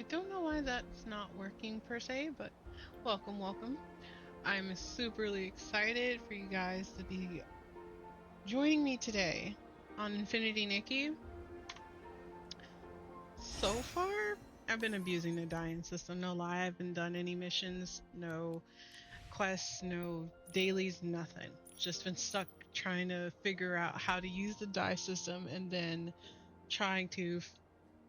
I don't know why that's not working per se, but welcome, welcome. I'm superly excited for you guys to be joining me today on Infinity Nikki. So far, I've been abusing the dying system. No lie, I haven't done any missions, no quests, no dailies, nothing. Just been stuck trying to figure out how to use the die system and then trying to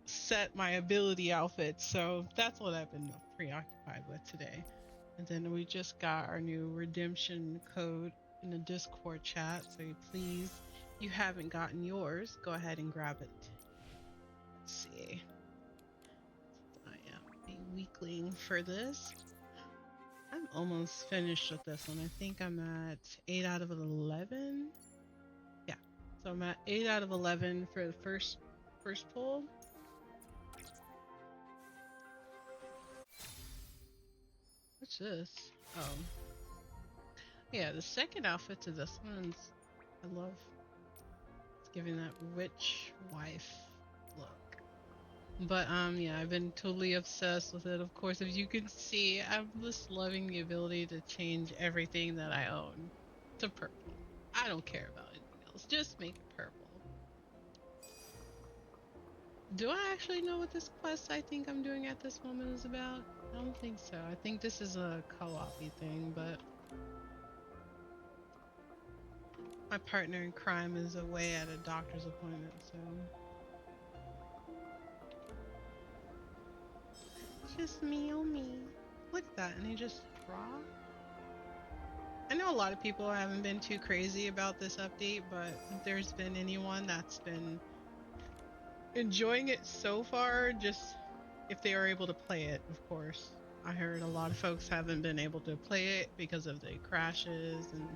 set my ability outfit. So that's what I've been preoccupied with today. And then we just got our new redemption code in the Discord chat. So please, if you haven't gotten yours, go ahead and grab it. Let's see. I am a weakling for this. I'm almost finished with this one. I think I'm at 8 out of 11. Yeah. So I'm at 8 out of 11 for the first pull. What's this? Oh. Yeah, the second outfit to this one's I love. It's giving that witch wife look. But yeah, I've been totally obsessed with it. Of course, as you can see, I'm just loving the ability to change everything that I own to purple. I don't care about anything else. Just make it purple. Do I actually know what this quest I think I'm doing at this moment is about? I don't think so. I think this is a co-op-y thing, but my partner in crime is away at a doctor's appointment, so it's just me oh me. Look at that, and he just draw. I know a lot of people haven't been too crazy about this update, but if there's been anyone that's been enjoying it so far, just if they are able to play it, of course. I heard a lot of folks haven't been able to play it because of the crashes and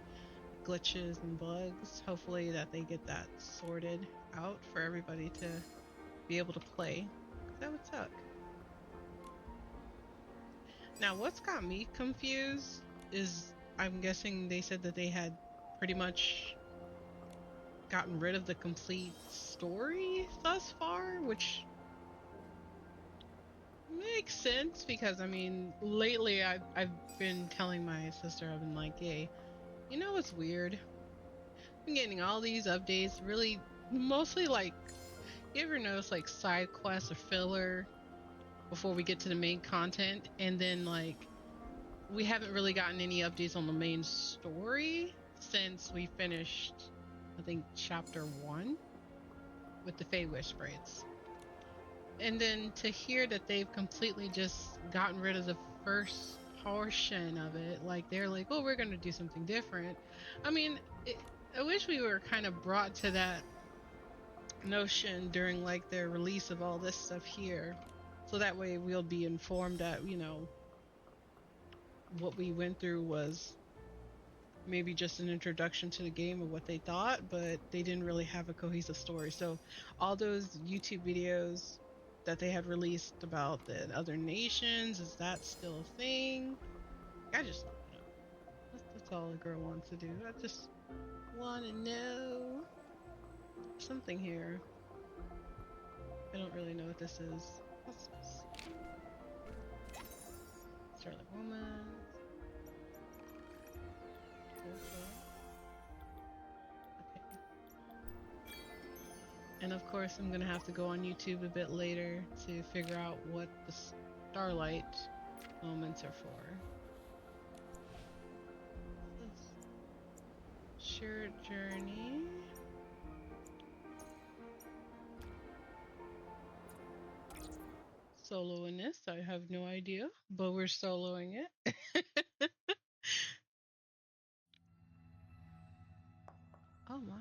glitches and bugs. Hopefully that they get that sorted out for everybody to be able to play. That would suck. Now, what's got me confused is I'm guessing they said that they had pretty much gotten rid of the complete story thus far, which makes sense because I mean, lately I've been telling my sister, I've been like, hey, you know what's weird? I'm getting all these updates, really mostly like, you ever notice like side quests or filler before we get to the main content, and then like we haven't really gotten any updates on the main story since we finished, I think, chapter 1 with the Fey Wish sprites. And then to hear that they've completely just gotten rid of the first portion of it, like they're like, oh, we're going to do something different. I mean, I wish we were kind of brought to that notion during like their release of all this stuff here. So that way we'll be informed that, what we went through was maybe just an introduction to the game of what they thought, but they didn't really have a cohesive story. So all those YouTube videos that they had released about the other nations, is that still a thing? I just want to know. That's all a girl wants to do. I just want to know. There's something here. I don't really know what this is. What's this? Starlight Woman. Okay. And of course, I'm gonna have to go on YouTube a bit later to figure out what the Starlight moments are for. Shared journey. Soloing this, I have no idea, but we're soloing it. Oh my.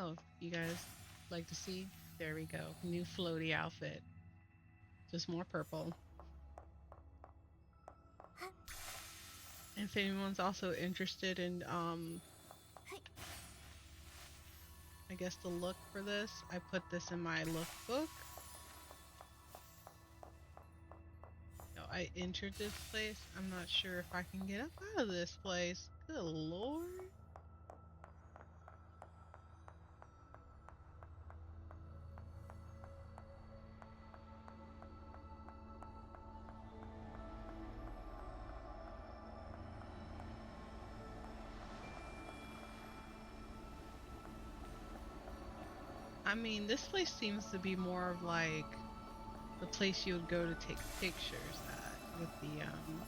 Oh, you guys like to see? There we go. New floaty outfit. Just more purple. If anyone's also interested in I guess the look for this. I put this in my lookbook. So I entered this place. I'm not sure if I can get up out of this place. Good lord. I mean, this place seems to be more of like the place you would go to take pictures at with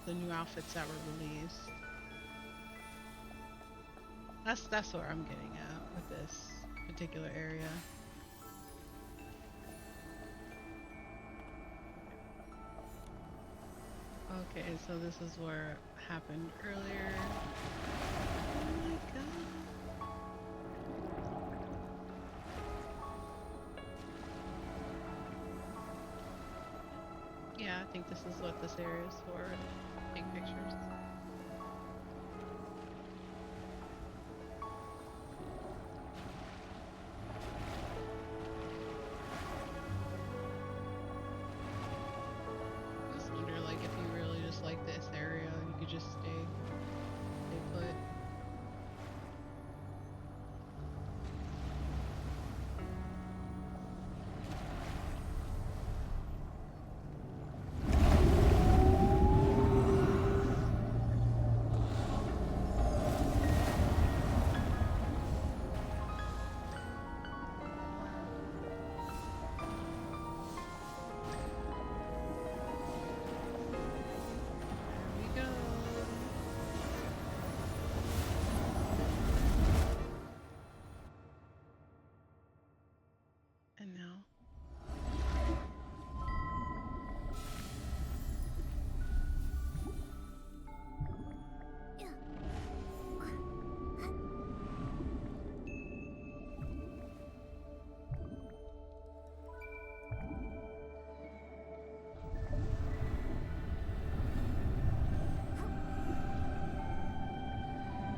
the new outfits that were released. That's what I'm getting at with this particular area. Okay, so this is where it happened earlier. Oh my god. Yeah, I think this is what this area is for. Take pictures. I just wonder, like, if you really just like this area, you could just stay put. There we go. And now.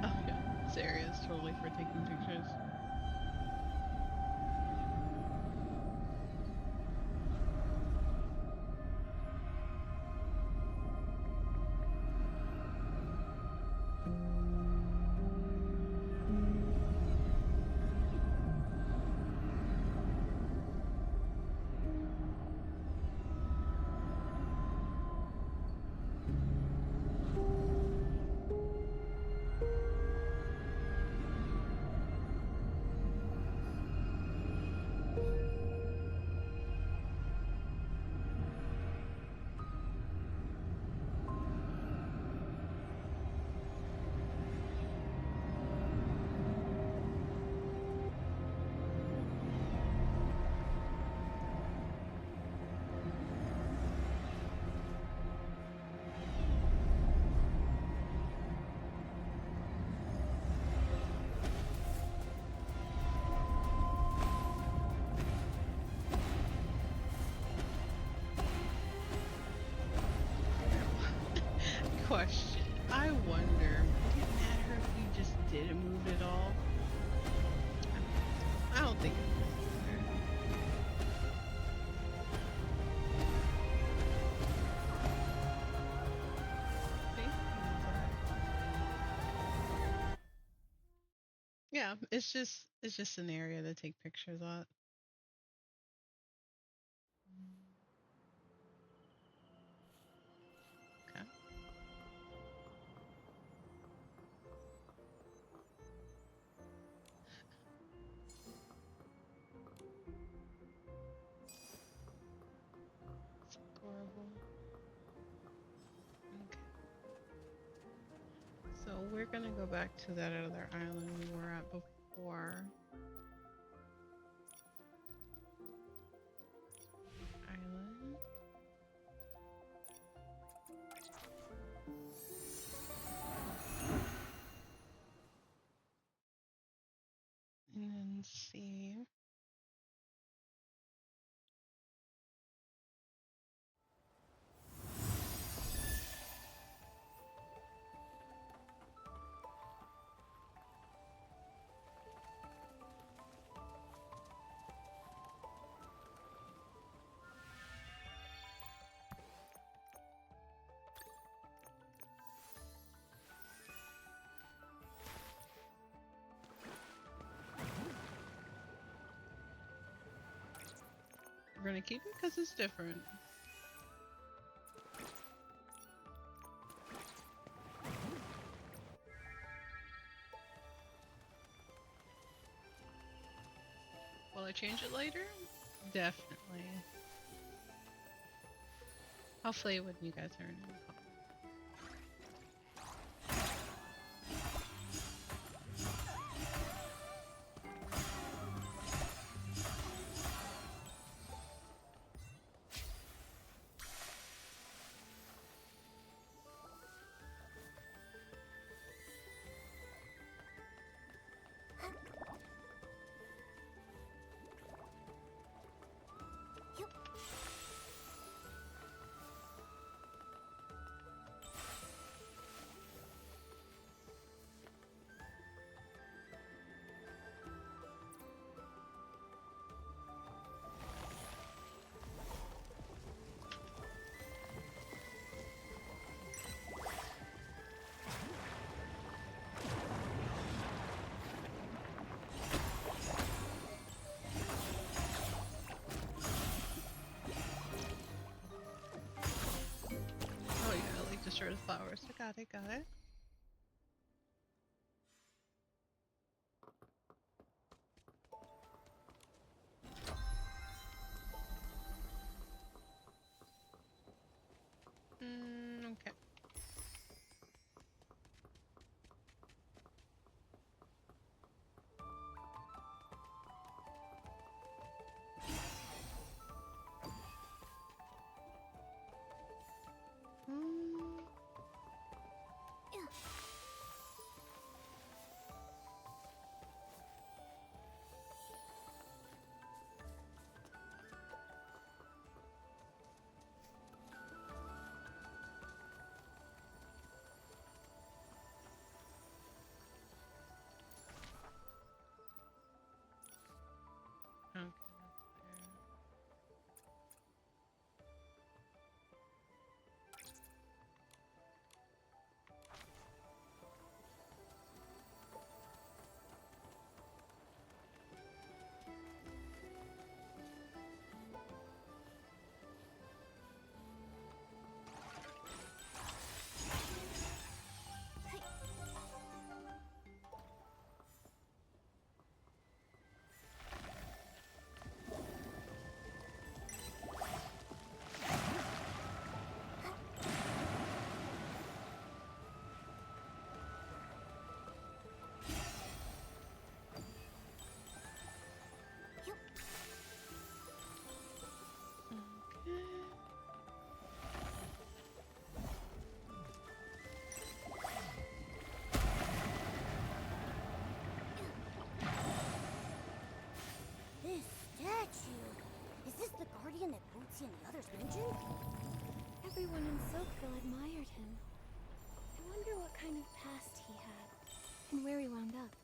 Oh yeah, this area is totally for taking pictures. Question. I wonder, would it matter if we just didn't move it all? I don't think it would matter. See? Yeah, it's just an area to take pictures at. Okay. It's adorable. Okay. So we're gonna go back to that other island we were at before. Island. And then see. We're gonna keep it because it's different. Will I change it later? Definitely. Hopefully when you guys are in the call. Oh yeah, I like destroy the flowers. I got it, got it. Okay. Okay, that's fair. This statue! Is this the guardian that Bootsy and the others mentioned? Everyone in Silkville admired him. I wonder what kind of past he had, and where he wound up.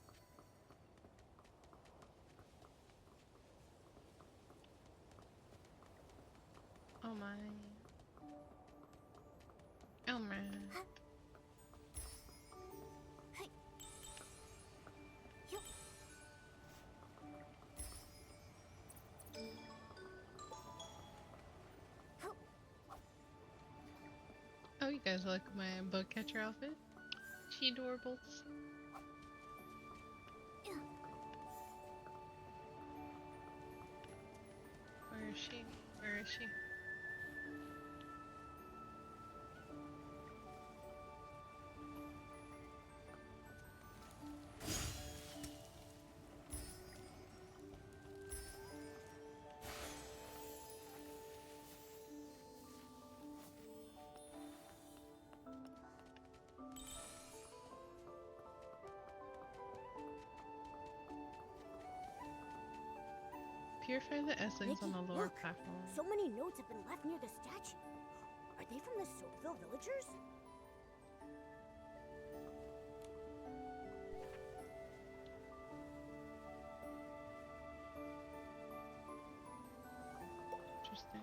Oh my. Oh man. Oh, you guys like my bug catcher outfit? She adorables. Where is she? Where is she? Purify the essence Nikki, on the lower look. platform. So many notes have been left near the statue. Are they from the Soapville villagers? Interesting.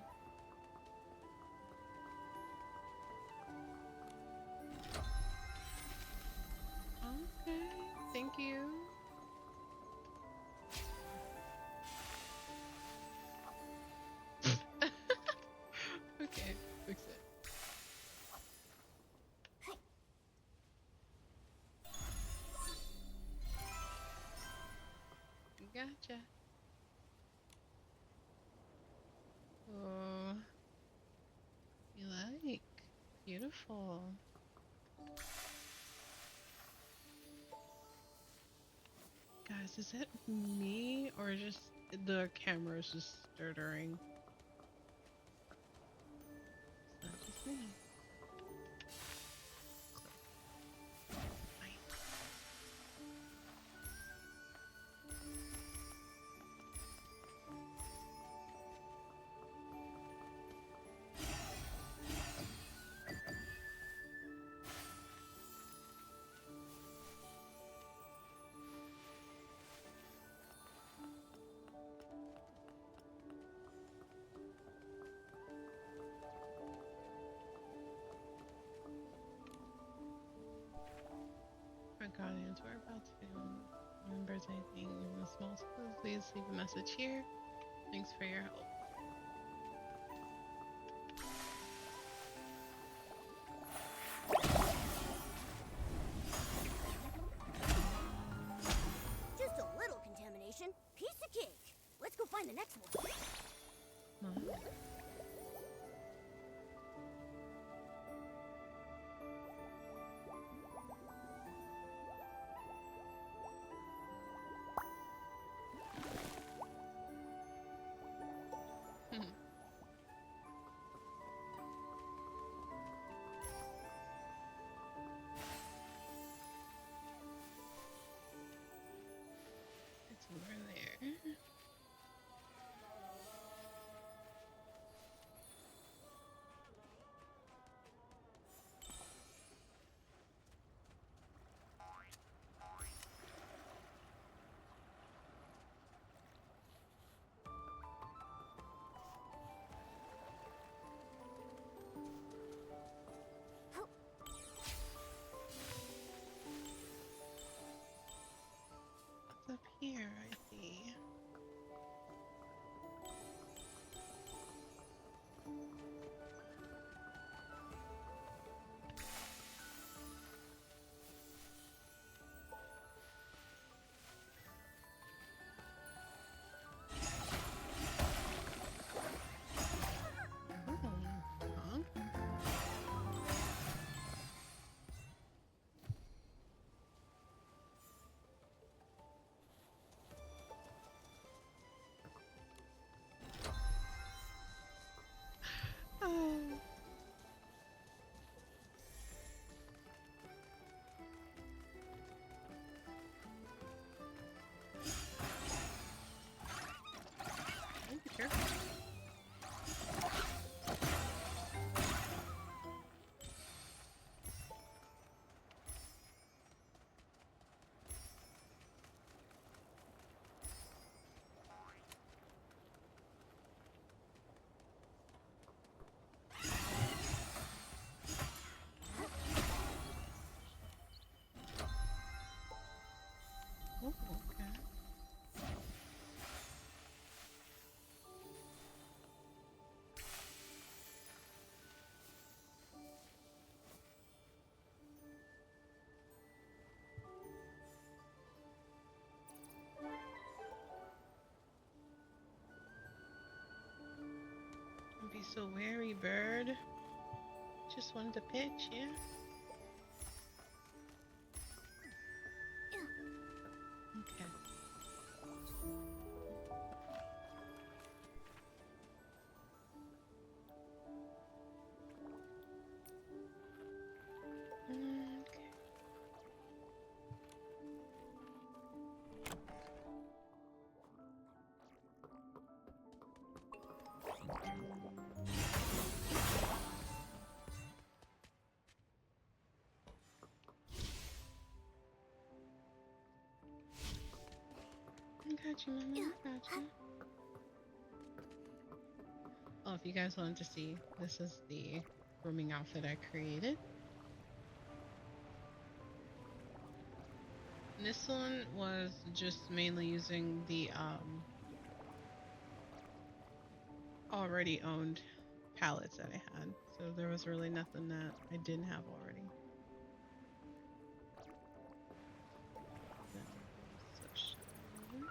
Okay, thank you. Gotcha. Oh, you like? Beautiful. Guys, is it me or just the camera is just stuttering? It's not just me. Fine. Our guardians, we're about to remember anything in the small schools. Please leave a message here. Thanks for your help. Just a little contamination. Piece of cake. Let's go find the next one. Huh? It's over there. It's up here, I see. Huh? Oh. Oh, be careful. Oh, okay. Don't be so wary, bird. Just wanted to pitch, yeah? Okay. Okay. I got you, mama. I got you. Oh, if you guys wanted to see, this is the grooming outfit I created. And this one was just mainly using the already owned palettes that I had. So there was really nothing that I didn't have already. Then switch over.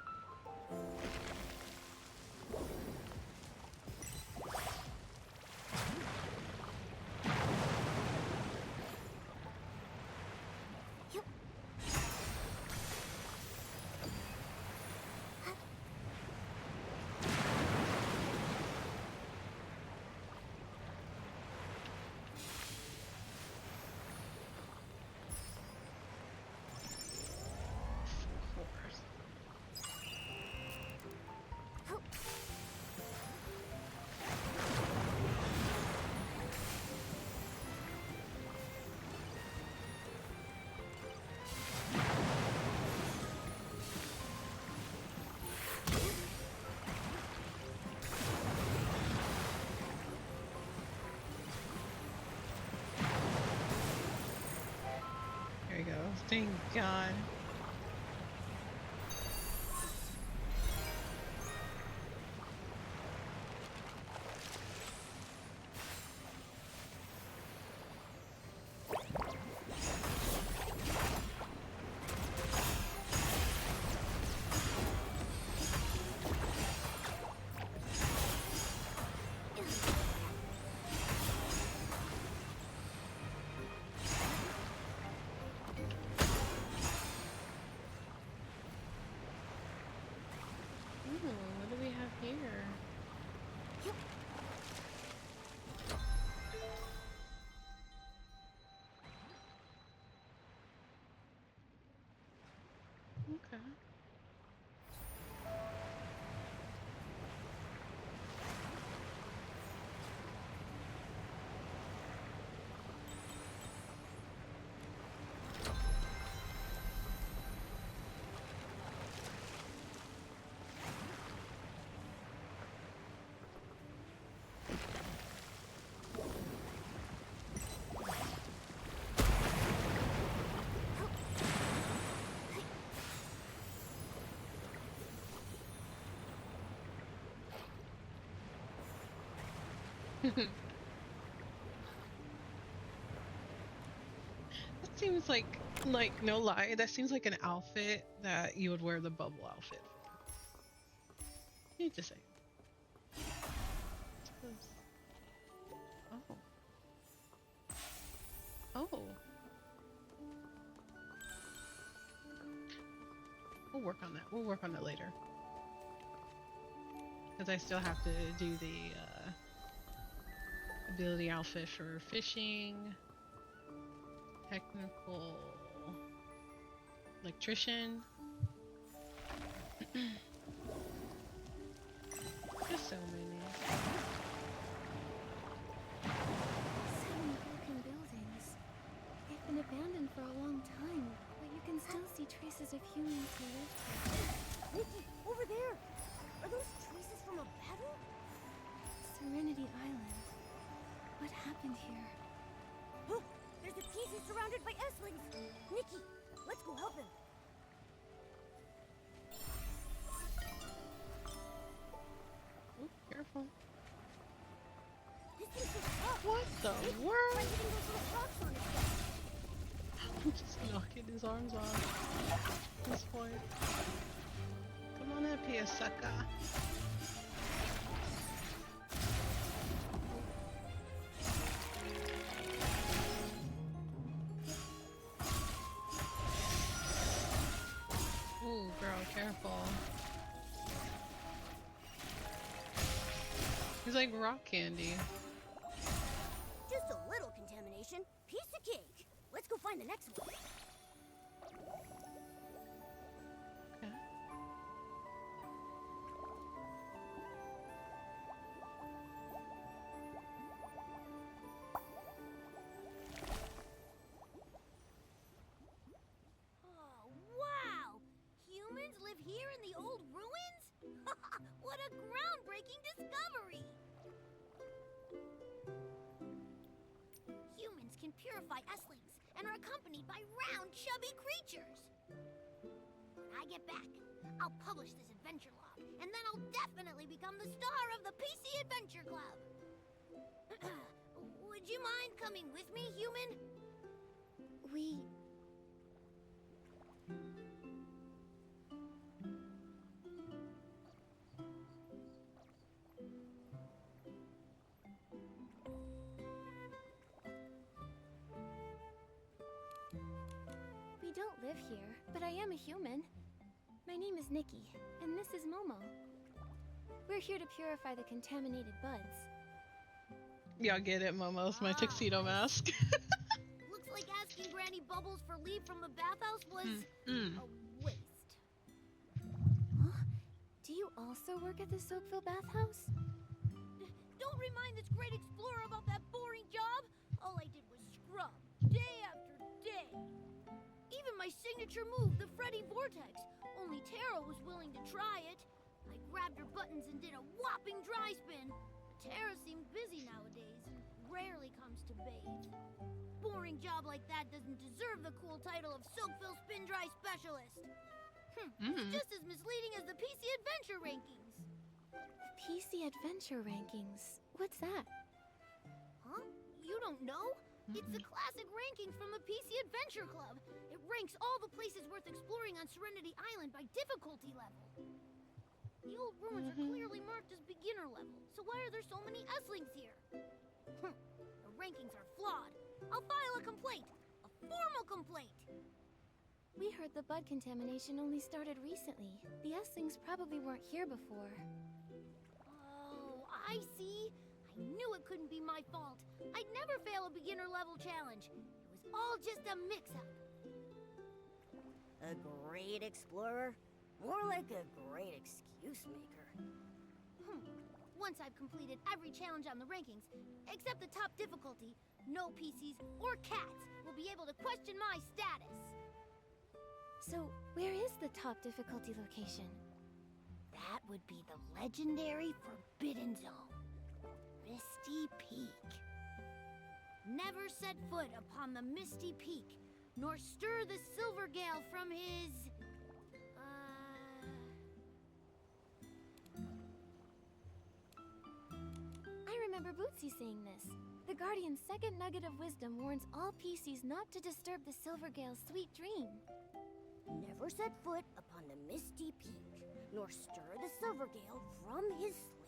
Thank God. Ooh, what do we have here? Okay. That seems like no lie, that seems like an outfit that you would wear the bubble outfit for. You need to say. Oh. Oh. We'll work on that. We'll work on it later. Because I still have to do the ability outfit for fishing, technical electrician. There's so many. 7 broken buildings. They've been abandoned for a long time, but you can still see traces of humans who lived here. Nikki, over there! Are those traces from a battle? Serenity Island. What happened here? Look! There's a PC surrounded by S-Lings! Nikki, let's go help him! Ooh, careful. This thing's so tough! What the Nikki, try world? hitting those little rocks on his chest! I'm just knocking his arms off at this point. Come on up here, sucker. Ooh, girl, careful. He's like rock candy. Just a little contamination. Piece of cake. Let's go find the next one. Okay. Oh, wow! Humans live here in the old ruins? What a groundbreaking discovery! Humans can purify S-Lings and are accompanied by round, chubby creatures. When I get back, I'll publish this adventure log, and then I'll definitely become the star of the PC Adventure Club. Would you mind coming with me, human? We... We don't live here, but I am a human. My name is Nikki, and this is Momo. We're here to purify the contaminated buds. Y'all get it, Momo. It's my tuxedo mask. Looks like asking Granny Bubbles for leave from the bathhouse was Mm. a waste. Huh? Do you also work at the Soapville bathhouse? Don't remind this great explorer about that boring job. All I did was scrub, day after day. Even my signature move, the Freddy Vortex. Only Tara was willing to try it. I grabbed her buttons and did a whopping dry spin. Tara seemed busy nowadays, and rarely comes to bathe. Boring job like that doesn't deserve the cool title of Soakville Spin Dry Specialist. It's just as misleading as the PC Adventure rankings. The PC Adventure Rankings. What's that? Huh? You don't know? It's the classic rankings from the PC Adventure Club. It ranks all the places worth exploring on Serenity Island by difficulty level. The old ruins are clearly marked as beginner level, so why are there so many S-lings here? The rankings are flawed. I'll file a complaint. A formal complaint. We heard the bud contamination only started recently. The S-lings probably weren't here before. Oh, I see. I knew it couldn't be my fault. I'd never fail a beginner level challenge. It was all just a mix-up. A great explorer? More like a great excuse maker. Once I've completed every challenge on the rankings, except the top difficulty, no PCs or cats will be able to question my status. So, where is the top difficulty location? That would be the legendary Forbidden Zone. Misty Peak. Never set foot upon the Misty Peak, nor stir the Silvergale from his... I remember Bootsy saying this. The Guardian's second nugget of wisdom warns all PCs not to disturb the Silvergale's sweet dream. Never set foot upon the Misty Peak, nor stir the Silvergale from his sleep.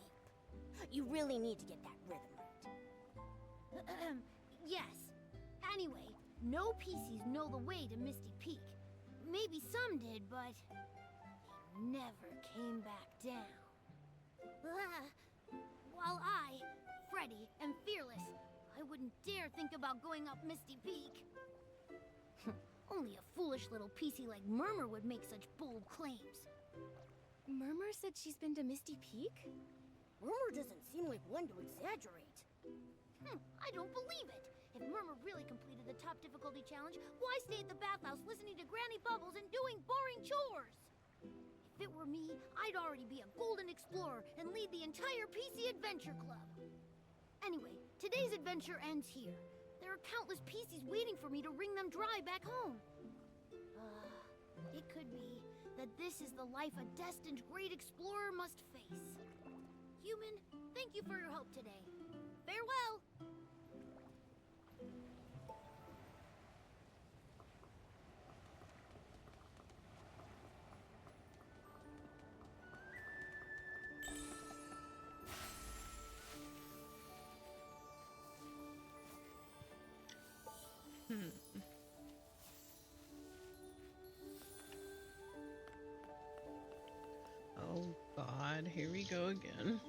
You really need to get that rhythm right. Yes. Anyway, no PCs know the way to Misty Peak. Maybe some did, but they never came back down. While I, Freddy, am fearless, I wouldn't dare think about going up Misty Peak. Only a foolish little PC like Murmur would make such bold claims. Murmur said she's been to Misty Peak? Murmur doesn't seem like one to exaggerate. I don't believe it. If Murmur really completed the top difficulty challenge, why stay at the bathhouse listening to Granny Bubbles and doing boring chores? If it were me, I'd already be a golden explorer and lead the entire PC Adventure Club. Anyway, today's adventure ends here. There are countless PCs waiting for me to wring them dry back home. It could be that this is the life a destined great explorer must face. Human, thank you for your help today. Farewell! Oh God, here we go again.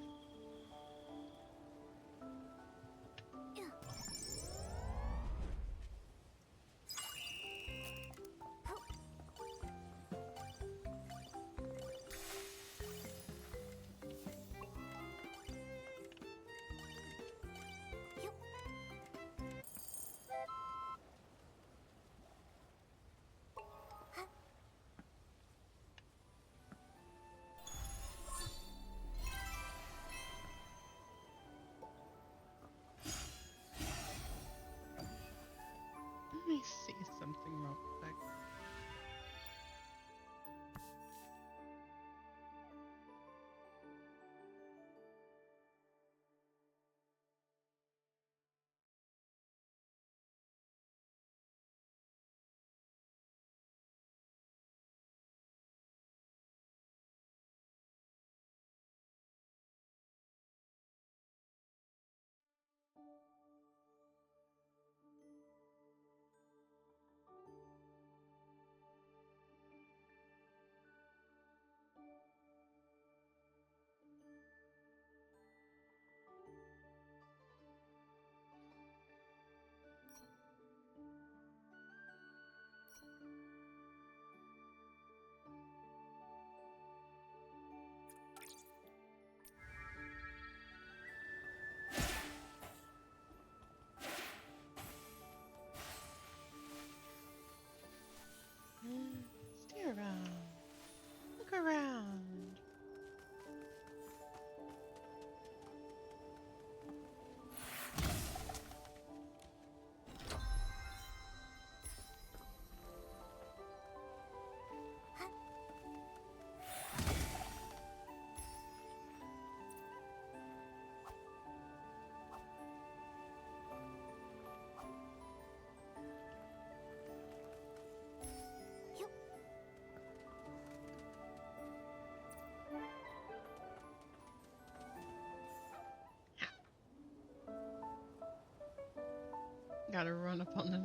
gotta run up on them.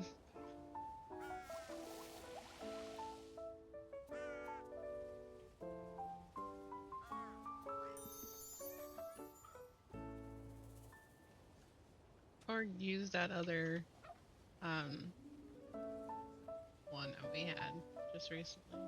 Or use that other um one that we had just recently.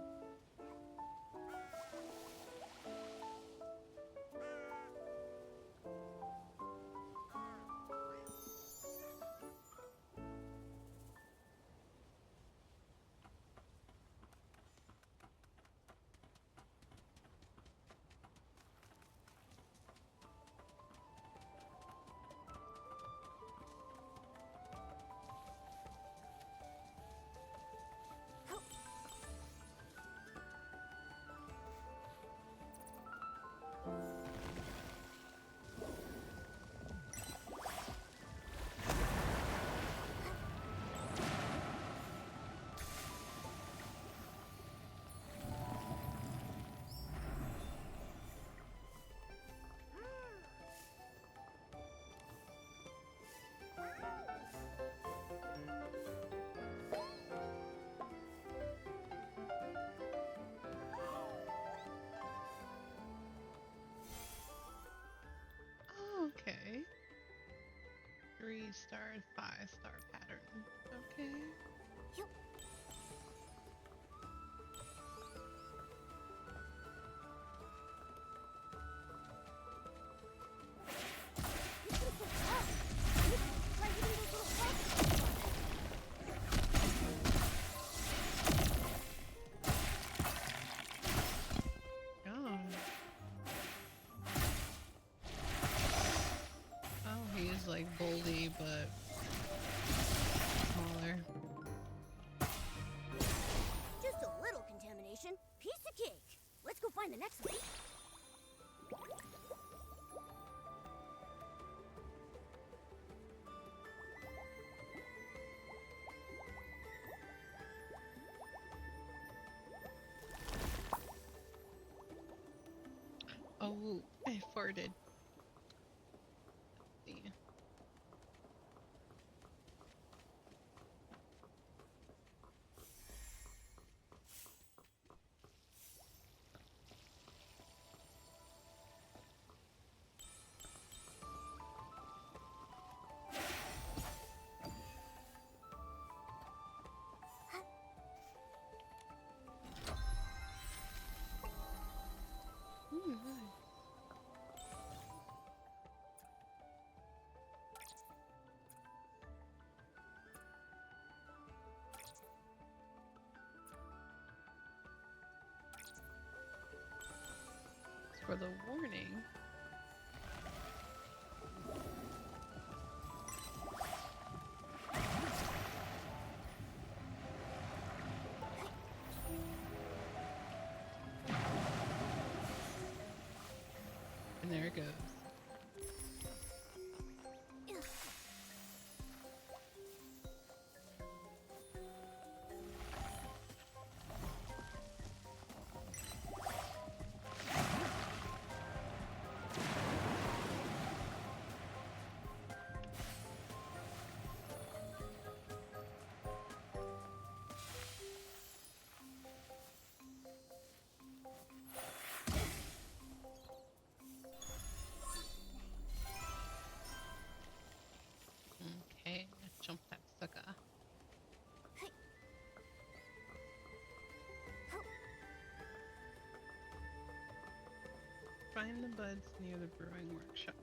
Oh, okay. 3-star, 5-star pattern. Okay. Yup. Oh. Oh, he is like Boldy, but smaller. Just a little contamination. Piece of cake. Let's go find the next one. Oh, I farted. Let's see. Ooh, nice. For the warning. And there it goes. Okay, jump that sucker. Find the buds near the brewing workshop.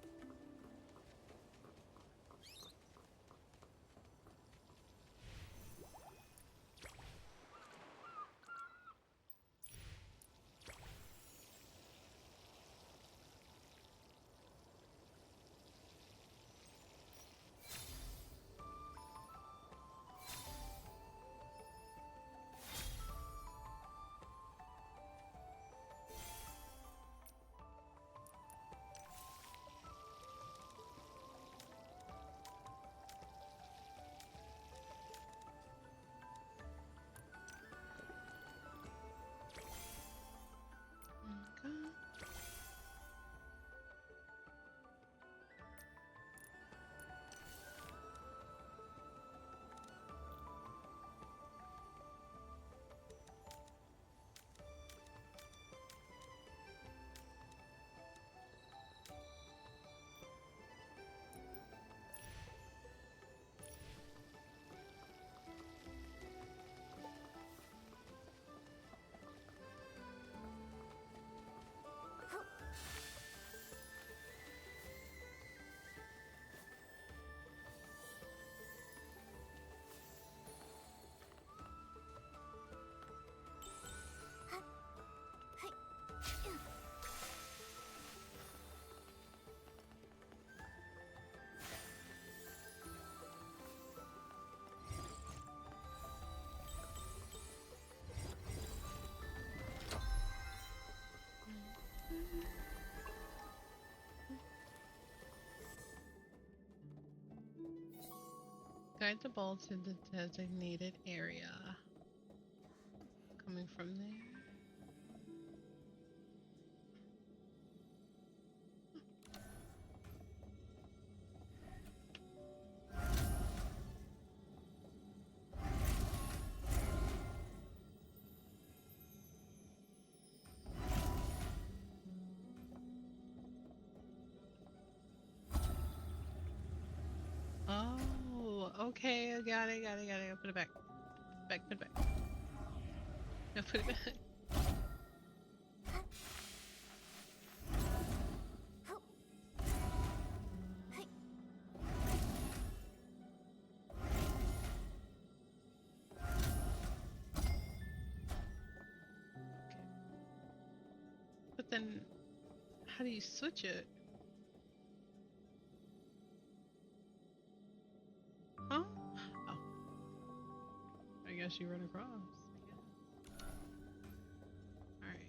Ride the ball to the designated area. Coming from there. Oh, okay, I got it, got it, got it. Put it back. Put it back. No, put it back. But then, how do you switch it? Huh? Oh. I guess you run across. Alright.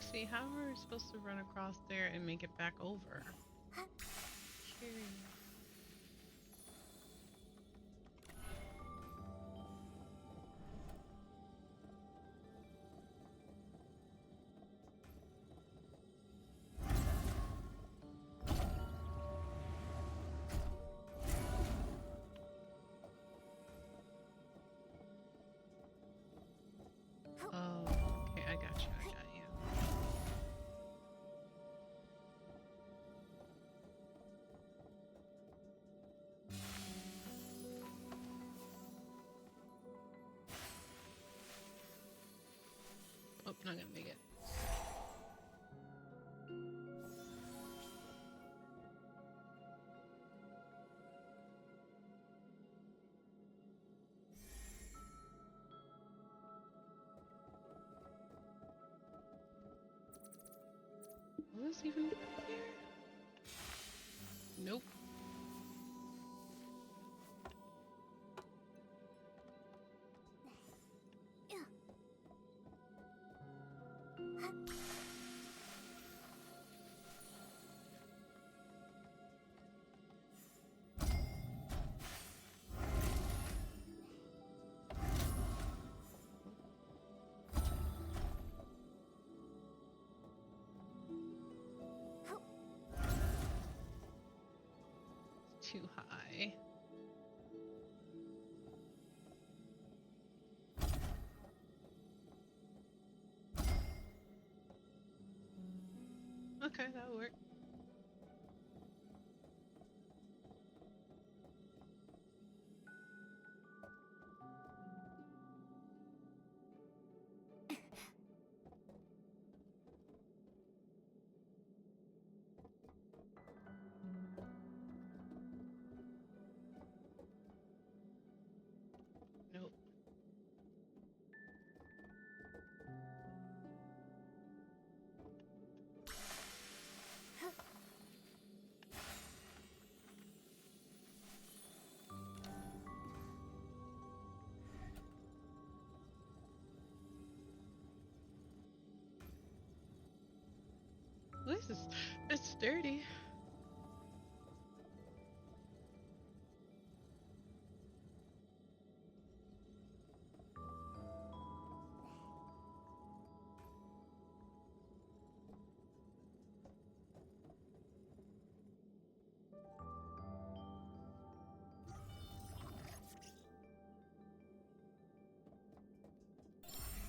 See, how are we supposed to run across there and make it back over? Curious. Oh, okay, I got you, I got you. Oh, not gonna make it. What was even here? Nope. Too high. Okay, that'll work. Nope. This is, it's dirty.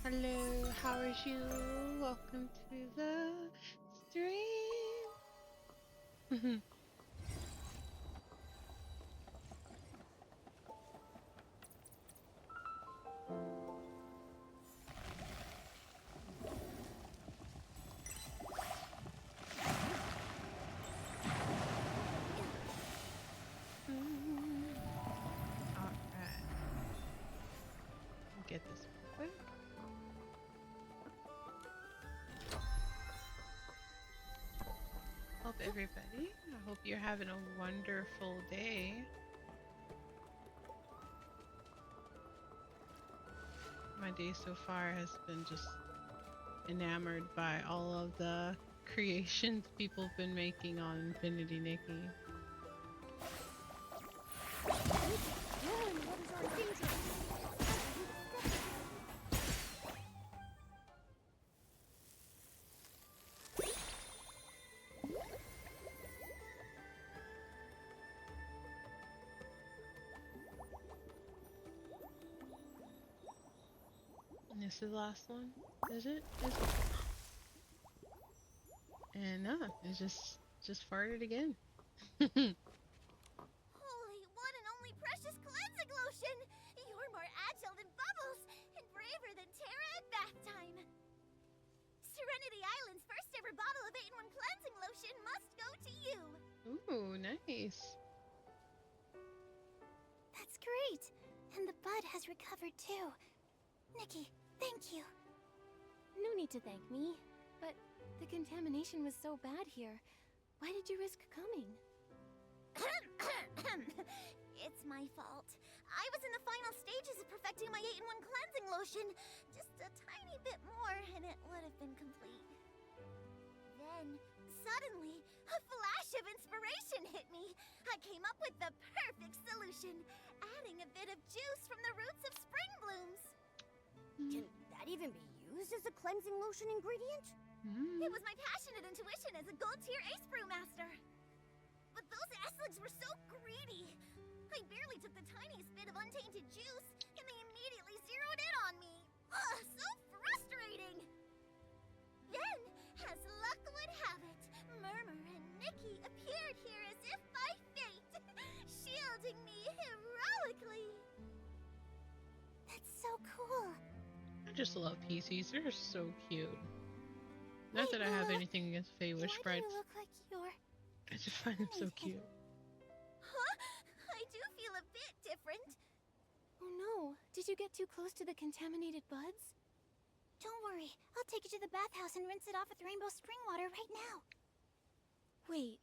Hello, how are you? Welcome to the stream. Alright. Get this real quick. Hope everybody, I hope you're having a wonderful day. my day so far has been just enamored by all of the creations people have been making on Infinity Nikki. Run, what is our danger? And this is the last one? Is it? Is it? And it just farted again. Holy one and only precious cleansing lotion! You're more agile than Bubbles and braver than Terra at bath time. Serenity Island's first ever bottle of 8-in-1 cleansing lotion must go to you. Ooh, nice. That's great. And the bud has recovered too. Nikki, thank you. No need to thank me. But the contamination was so bad here. Why did you risk coming? It's my fault. I was in the final stages of perfecting my 8-in-1 cleansing lotion. Just a tiny bit more and it would have been complete. Then, suddenly, a flash of inspiration hit me. I came up with the perfect solution, adding a bit of juice from the roots of spring blooms. Can that even be used as a cleansing lotion ingredient? It was my passionate intuition as a gold tier ace brewmaster. But those Esligs were so greedy. I barely took the tiniest bit of untainted juice, and they immediately zeroed in on me. Ugh, so frustrating! Then, as luck would have it, Murmur and Nikki appeared here as if by fate, shielding me heroically. That's so cool. I just love PCs. They're so cute. Not that I have anything against Feywish Why do sprites. you look like you're... I just find them so cute. Huh? I do feel a bit different. Oh no, did you get too close to the contaminated buds? Don't worry, I'll take you to the bathhouse and rinse it off with rainbow spring water right now. Wait.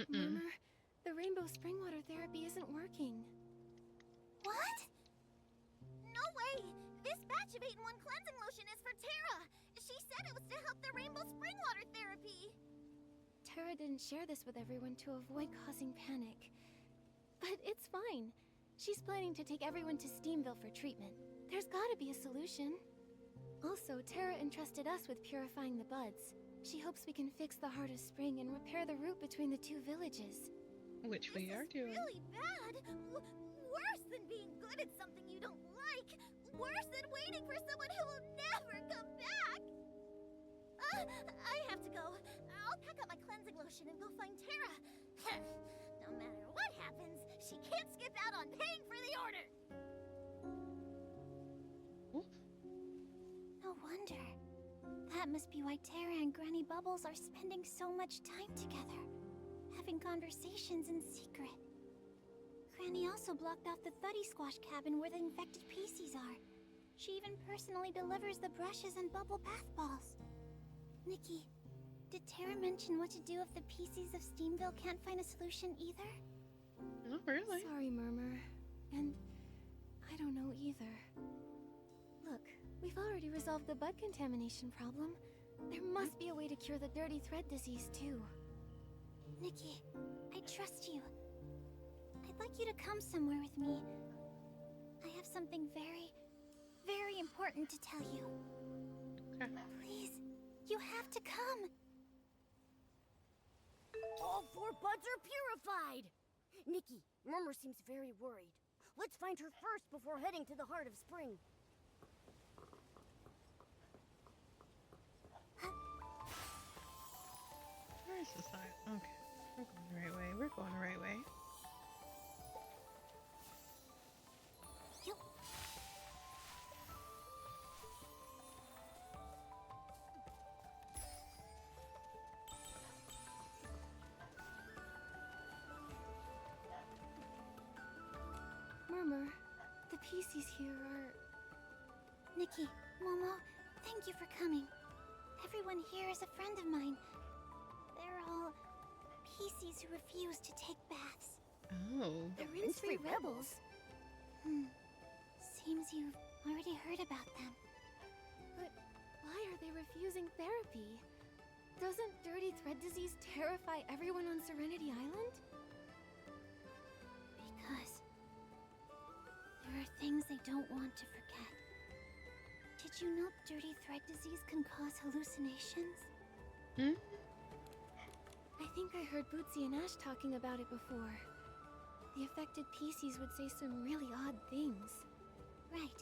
Murmur, the rainbow spring water therapy isn't working. What? No way! This batch of 8-in-1 cleansing lotion is for Terra! She said it was to help the rainbow spring water therapy! Tara didn't share this with everyone to avoid causing panic. But it's fine. She's planning to take everyone to Steamville for treatment. There's gotta be a solution. Also, Tara entrusted us with purifying the buds. She hopes we can fix the Heart of Spring and repair the route between the two villages. Which we are This is doing. really bad! Worse than being good at something you don't like! Worse than waiting for someone who will never come back! I have to go. I'll pack up my cleansing lotion and go find Terra. No matter what happens, she can't skip out on paying for the order! Oof. No wonder. That must be why Tara and Granny Bubbles are spending so much time together, having conversations in secret. Granny also blocked off the Thuddy Squash cabin where the infected PCs are. She even personally delivers the brushes and bubble bath balls. Nikki, did Tara mention what to do if the PCs of Steamville can't find a solution either? Not really. Sorry, Murmur. And I don't know either. Look, we've already resolved the bud contamination problem. There must be a way to cure the dirty thread disease, too. Nikki, I trust you. I'd like you to come somewhere with me. I have something very, very important to tell you. Okay. Please, you have to come. All 4 buds are purified! Nikki, Murmur seems very worried. Let's find her first before heading to the Heart of Spring. Where is the sign? Okay. We're going the right way. We're going the right way. Murmur, the PCs here are... Nikki, Momo, thank you for coming. Everyone here is a friend of mine. They're all PCs who refuse to take baths. Oh. The rinse-free rebels. Seems you've already heard about them. But why are they refusing therapy? Doesn't dirty thread disease terrify everyone on Serenity Island? Because there are things they don't want to forget. Did you know dirty thread disease can cause hallucinations? Hmm? I think I heard Bootsy and Ash talking about it before. The affected PCs would say some really odd things. Right.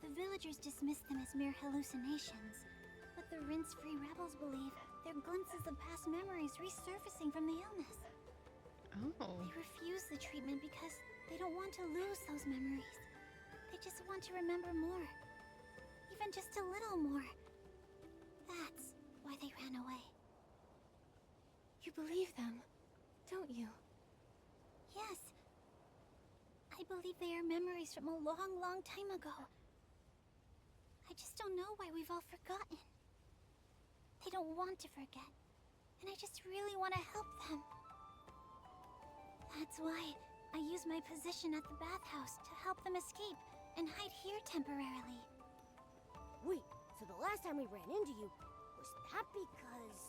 The villagers dismiss them as mere hallucinations. But the rinse-free rebels believe they're glimpses of past memories resurfacing from the illness. Oh. They refuse the treatment because they don't want to lose those memories. They just want to remember more. Even just a little more. That's why they ran away. You believe them, don't you? Yes. I believe they are memories from a long, long time ago. I just don't know why we've all forgotten. They don't want to forget. And I just really want to help them. That's why I use my position at the bathhouse to help them escape and hide here temporarily. Wait, so the last time we ran into you, was that because...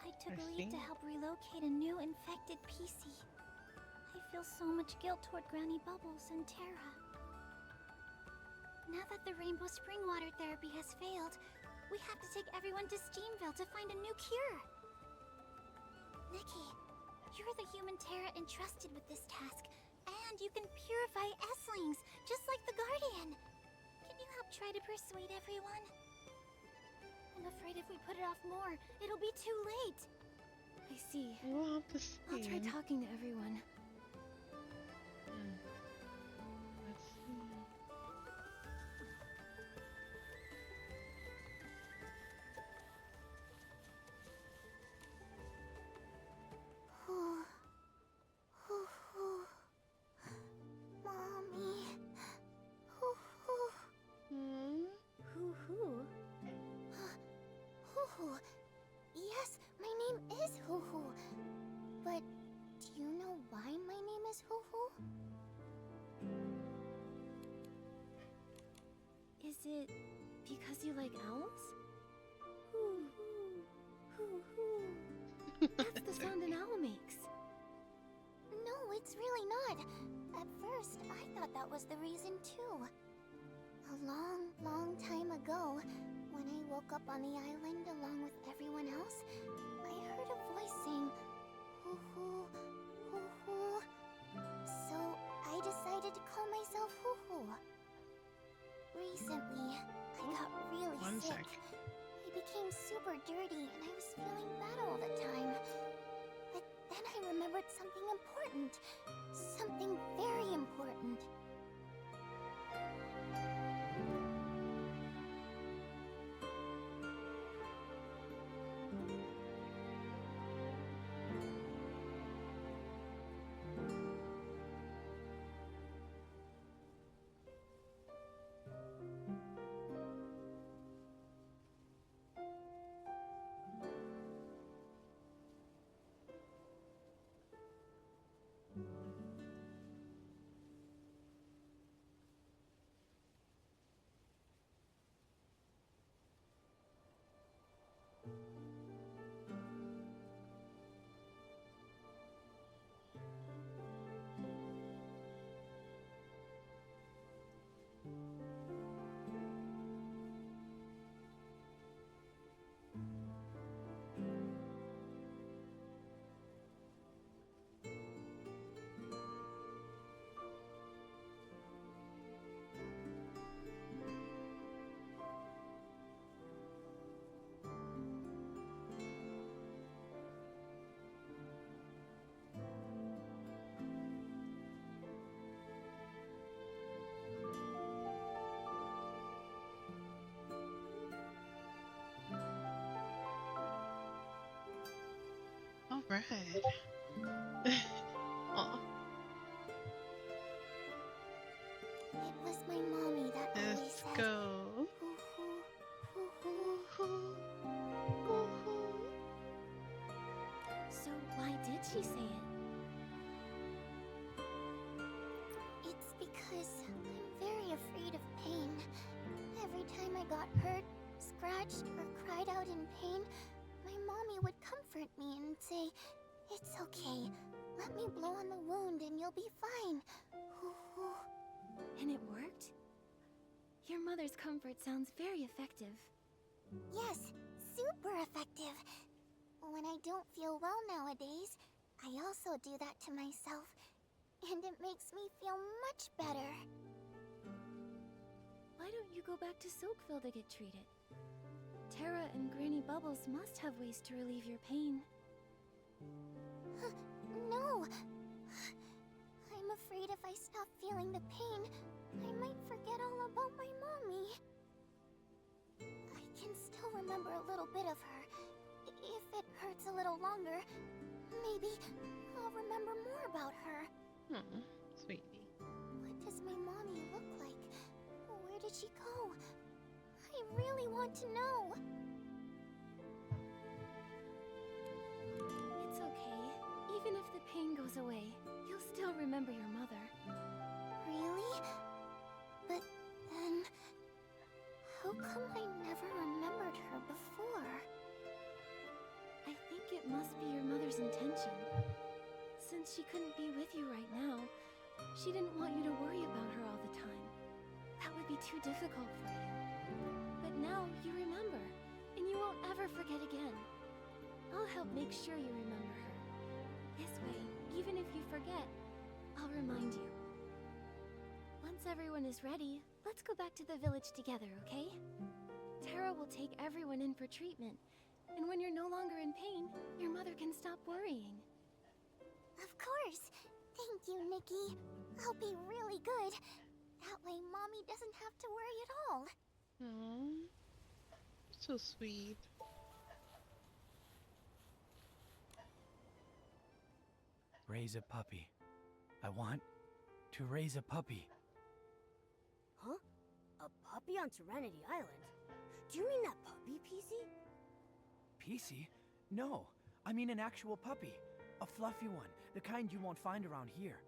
I took I leave see. to help relocate a new infected PC. I feel so much guilt toward Granny Bubbles and Terra. Now that the Rainbow Spring water therapy has failed, we have to take everyone to Steamville to find a new cure. Nikki, you're the human Terra entrusted with this task, and you can purify Esslings, just like the Guardian. Can you help try to persuade everyone? I'm afraid if we put it off more, it'll be too late. I see. We'll have to see. I'll try talking to everyone. Let's see. Mommy. Hmm? Hoo-hoo. Hoo-hoo. Yes, my name is Hoo-hoo. But do you know why my name is Hoo-hoo? Is it because you like owls? Hoo-hoo. Hoo-hoo. That's the sound an owl makes. No, it's really not. At first, I thought that was the reason too. A long, long time ago, when I woke up on the island along with everyone else, I heard a voice saying, hoo-hoo, hoo-hoo. So I decided to call myself Hoo-hoo. Recently, I got really One sick. sec. I became super dirty and I was feeling bad all the time. But then I remembered something important. Something very important. All right. Aw, It was my mommy that always let's said, go. hoo-hoo, hoo-hoo. So why did she say it? I got hurt, scratched, or cried out in pain, my mommy would comfort me and say, "It's okay. Let me blow on the wound and you'll be fine." And it worked? Your mother's comfort sounds very effective. Yes, super effective. When I don't feel well nowadays, I also do that to myself, and it makes me feel much better. Why don't you go back to Soakville to get treated? Terra and Granny Bubbles must have ways to relieve your pain. No! I'm afraid if I stop feeling the pain, I might forget all about my mommy. I can still remember a little bit of her. If it hurts a little longer, maybe I'll remember more about her. Sweetie. What does my mommy look like? Where did she go? I really want to know. It's okay. Even if the pain goes away, you'll still remember your mother. Really? But then, how come I never remembered her before? I think it must be your mother's intention. Since she couldn't be with you right now, she didn't want you to worry about her all the time. That would be too difficult for you. But now you remember, and you won't ever forget again. I'll help make sure you remember her. This way, even if you forget, I'll remind you. Once everyone is ready, let's go back to the village together, okay? Terra will take everyone in for treatment, and when you're no longer in pain, your mother can stop worrying. Of course. Thank you, Nikki. I'll be really good. That way Mommy doesn't have to worry at all. Aww. So sweet. Raise a puppy. I want to raise a puppy. Huh? A puppy on Serenity Island? Do you mean that puppy, PC? PC? No, I mean an actual puppy. A fluffy one, the kind you won't find around here.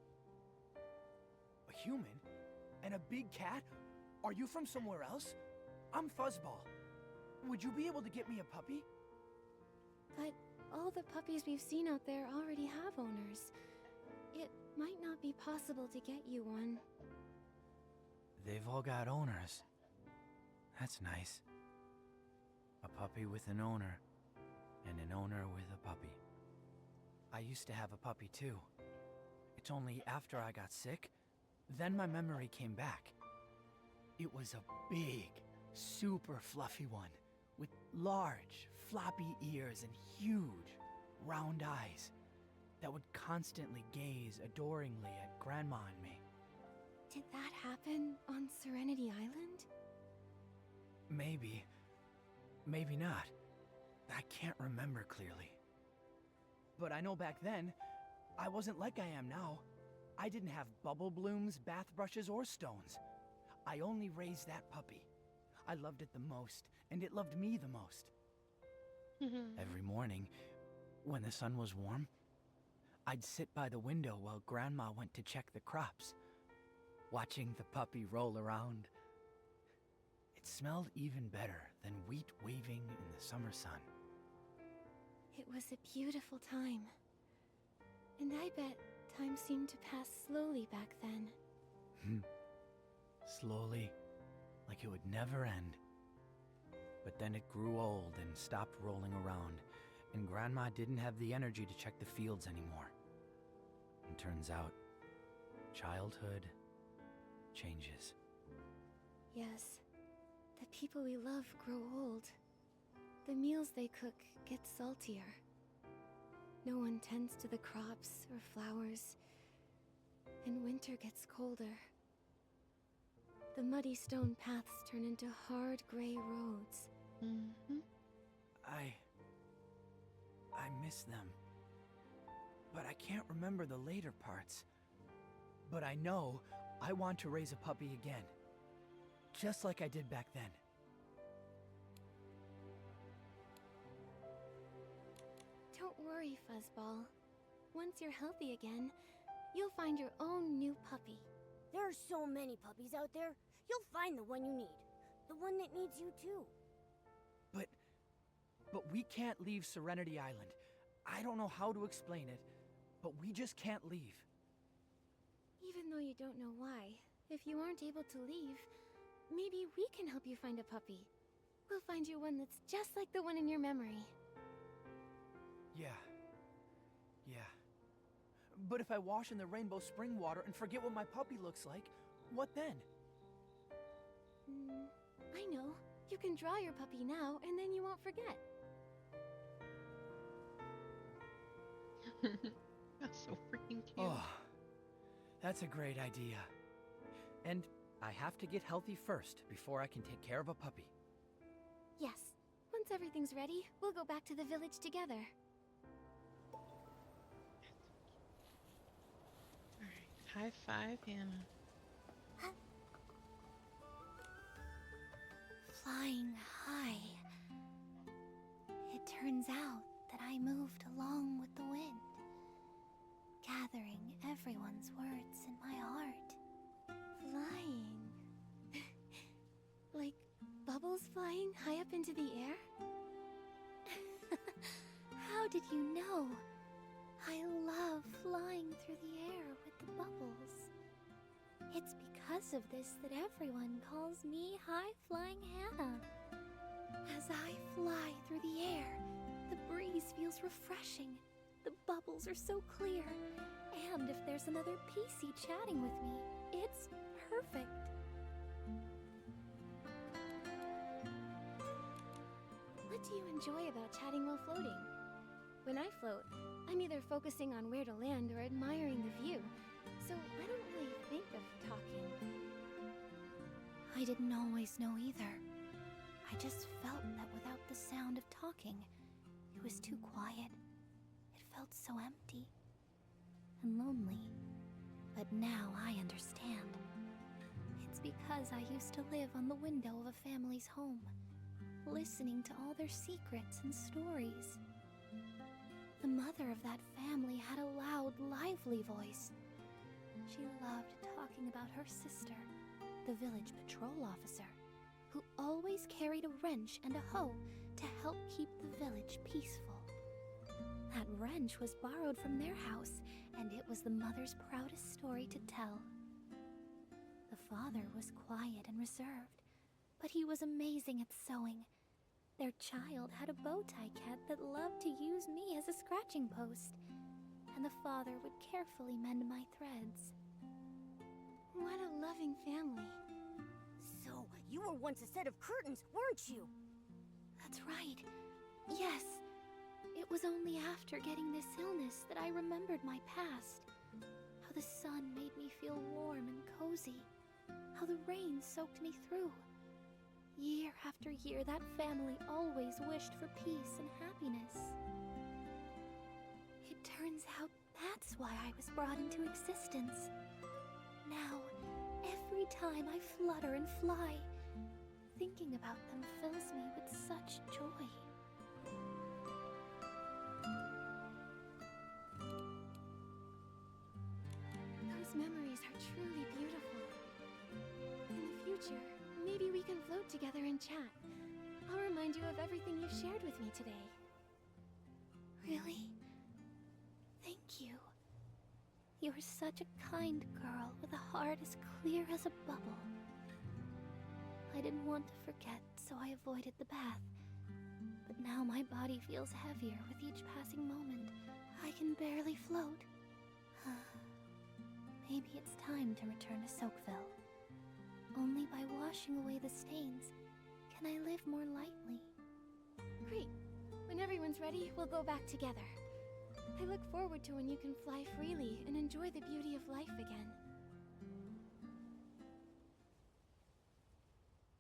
A human? And a big cat? Are you from somewhere else? I'm Fuzzball. Would you be able to get me a puppy? But all the puppies we've seen out there already have owners. It might not be possible to get you one. They've all got owners. That's nice. A puppy with an owner, and an owner with a puppy. I used to have a puppy too. It's only after I got sick, then my memory came back. It was a big, super fluffy one, with large, floppy ears and huge, round eyes that would constantly gaze adoringly at Grandma and me. Did that happen on Serenity Island? Maybe. Maybe not. I can't remember clearly. But I know back then, I wasn't like I am now. I didn't have bubble blooms, bath brushes, or stones. I only raised that puppy. I loved it the most, and it loved me the most. Every morning, when the sun was warm, I'd sit by the window while Grandma went to check the crops, watching the puppy roll around. It smelled even better than wheat waving in the summer sun. It was a beautiful time. And I bet time seemed to pass slowly back then. Slowly, like it would never end. But then it grew old and stopped rolling around, and Grandma didn't have the energy to check the fields anymore. And turns out, childhood changes. Yes, the people we love grow old. The meals they cook get saltier. No one tends to the crops or flowers, and winter gets colder. The muddy stone paths turn into hard gray roads. I miss them. But I can't remember the later parts. But I know I want to raise a puppy again. Just like I did back then. Don't worry, Fuzzball. Once you're healthy again, you'll find your own new puppy. There are so many puppies out there. You'll find the one you need. The one that needs you too. But we can't leave Serenity Island. I don't know how to explain it, but we just can't leave. Even though you don't know why, if you aren't able to leave, maybe we can help you find a puppy. We'll find you one that's just like the one in your memory. Yeah. But if I wash in the rainbow spring water and forget what my puppy looks like, what then? I know. You can draw your puppy now, and then you won't forget. That's so freaking cute. Oh, that's a great idea. And I have to get healthy first before I can take care of a puppy. Yes. Once everything's ready, we'll go back to the village together. Alright, high five, Hannah. Flying high. It turns out that I moved along with the wind, gathering everyone's words in my heart. Flying. Like bubbles flying high up into the air? How did you know? I love flying through the air with the bubbles. It's because of this that everyone calls me High Flying Hannah. As I fly through the air, the breeze feels refreshing. The bubbles are so clear. And if there's another PC chatting with me, it's perfect. What do you enjoy about chatting while floating? When I float, I'm either focusing on where to land or admiring the view, so I don't really think of talking. I didn't always know either. I just felt that without the sound of talking, it was too quiet. It felt so empty and lonely. But now I understand. It's because I used to live on the window of a family's home, listening to all their secrets and stories. The mother of that family had a loud, lively voice. She loved talking about her sister, the village patrol officer, who always carried a wrench and a hoe to help keep the village peaceful. That wrench was borrowed from their house, and it was the mother's proudest story to tell. The father was quiet and reserved, but he was amazing at sewing. Their child had a bow tie cat that loved to use me as a scratching post, and the father would carefully mend my threads. What a loving family. So, you were once a set of curtains, weren't you? That's right. Yes. It was only after getting this illness that I remembered my past. How the sun made me feel warm and cozy. How the rain soaked me through. Year after year, that family always wished for peace and happiness. It turns out that's why I was brought into existence. Now, every time I flutter and fly, thinking about them fills me with such joy. Those memories are truly beautiful. In the future, maybe we can float together and chat. I'll remind you of everything you've shared with me today. Really? Thank you. You're such a kind girl with a heart as clear as a bubble. I didn't want to forget, so I avoided the bath. But now my body feels heavier with each passing moment. I can barely float. Maybe it's time to return to Soakville. Only by washing away the stains can I live more lightly. Great. When everyone's ready, we'll go back together. I look forward to when you can fly freely and enjoy the beauty of life again.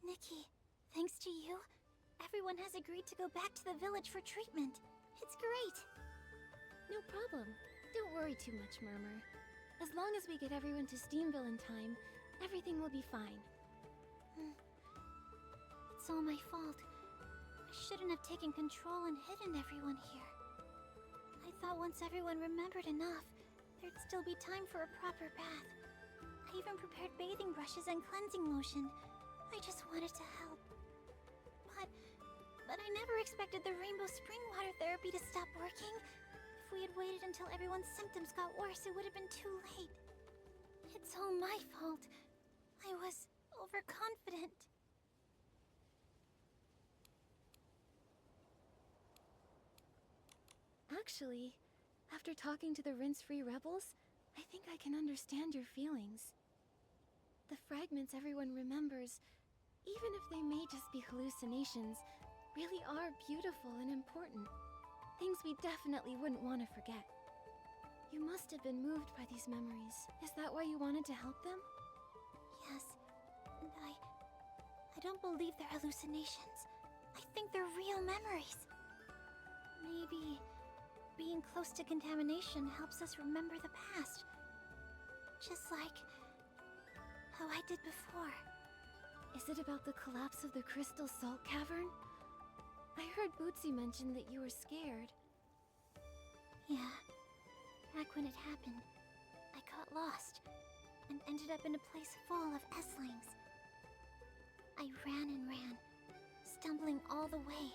Nikki, thanks to you, everyone has agreed to go back to the village for treatment. It's great. No problem. Don't worry too much, Murmur. As long as we get everyone to Steamville in time, everything will be fine. It's all my fault. I shouldn't have taken control and hidden everyone here. I thought once everyone remembered enough, there'd still be time for a proper bath. I even prepared bathing brushes and cleansing lotion, I just wanted to help. But I never expected the Rainbow Spring Water Therapy to stop working. If we had waited until everyone's symptoms got worse, it would have been too late. It's all my fault. I was overconfident. Actually, after talking to the rinse-free rebels, I think I can understand your feelings. The fragments everyone remembers, even if they may just be hallucinations, really are beautiful and important. Things we definitely wouldn't want to forget. You must have been moved by these memories. Is that why you wanted to help them? Yes, and I don't believe they're hallucinations. I think they're real memories. Maybe being close to contamination helps us remember the past. Just like how I did before. Is it about the collapse of the Crystal Salt Cavern? I heard Bootsy mention that you were scared. Yeah. Back when it happened, I got lost and ended up in a place full of Esslings. I ran and ran, stumbling all the way,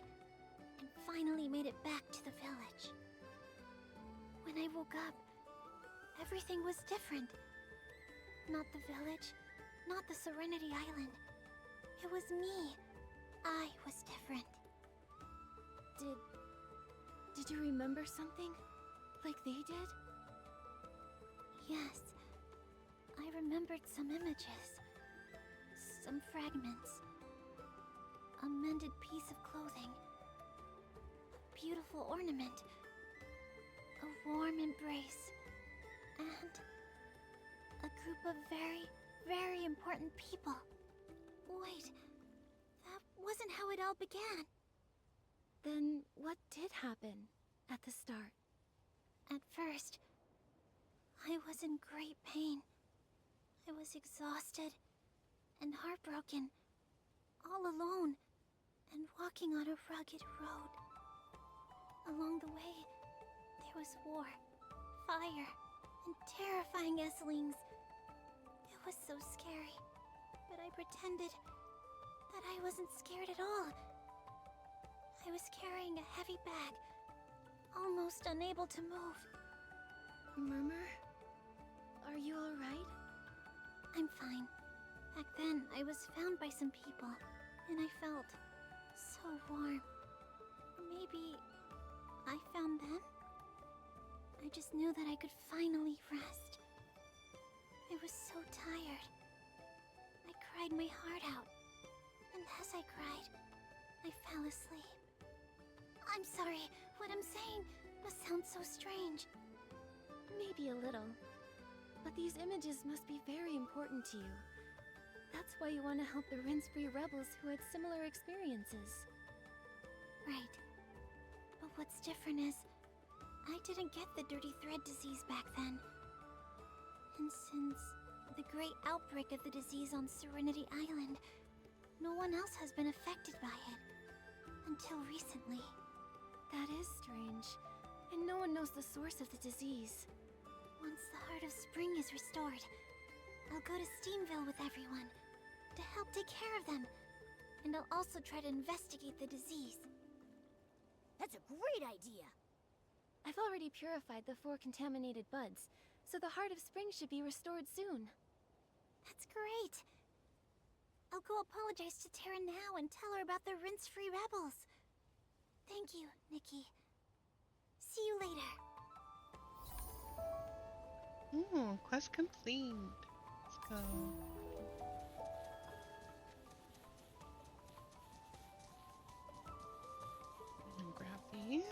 and finally made it back to the village. When I woke up, everything was different. Not the village, not the Serenity Island. It was me. I was different. Did you remember something? Like they did? Yes. I remembered some images. Some fragments. A mended piece of clothing. A beautiful ornament. A warm embrace. And a group of very, very important people. Wait, that wasn't how it all began. Then what did happen at the start? At first, I was in great pain. I was exhausted and heartbroken, all alone, and walking on a rugged road. Along the way, there was war, fire, and terrifying Esslings. It was so scary, but I pretended that I wasn't scared at all. I was carrying a heavy bag, almost unable to move. Murmur? Are you alright? I'm fine. Back then, I was found by some people, and I felt so warm. Maybe I found them? I just knew that I could finally rest. I was so tired. I cried my heart out, and as I cried, I fell asleep. I'm sorry, what I'm saying must sound so strange. Maybe a little. But these images must be very important to you. That's why you want to help the rinse-free rebels who had similar experiences. Right. But what's different is, I didn't get the dirty thread disease back then. And since the great outbreak of the disease on Serenity Island, no one else has been affected by it. Until recently. That is strange. And no one knows the source of the disease. Once the Heart of Spring is restored, I'll go to Steamville with everyone to help take care of them. And I'll also try to investigate the disease. That's a great idea! I've already purified the 4 contaminated buds, so the Heart of Spring should be restored soon. That's great! I'll go apologize to Terra now and tell her about the rinse-free rebels. Thank you, Nikki. See you later. Ooh, quest complete. Let's go. And grab these.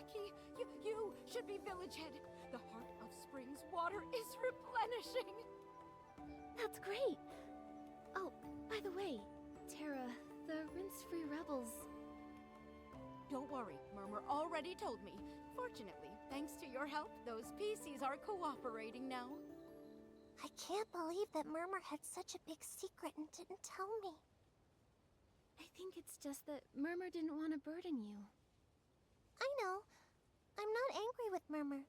Nikki, you should be village head. The Heart of Spring's water is replenishing. That's great. Oh, by the way, Tara, the rinse-free rebels. Don't worry, Murmur already told me. Fortunately, thanks to your help, those PCs are cooperating now. I can't believe that Murmur had such a big secret and didn't tell me. I think it's just that Murmur didn't want to burden you. I know. I'm not angry with Murmur.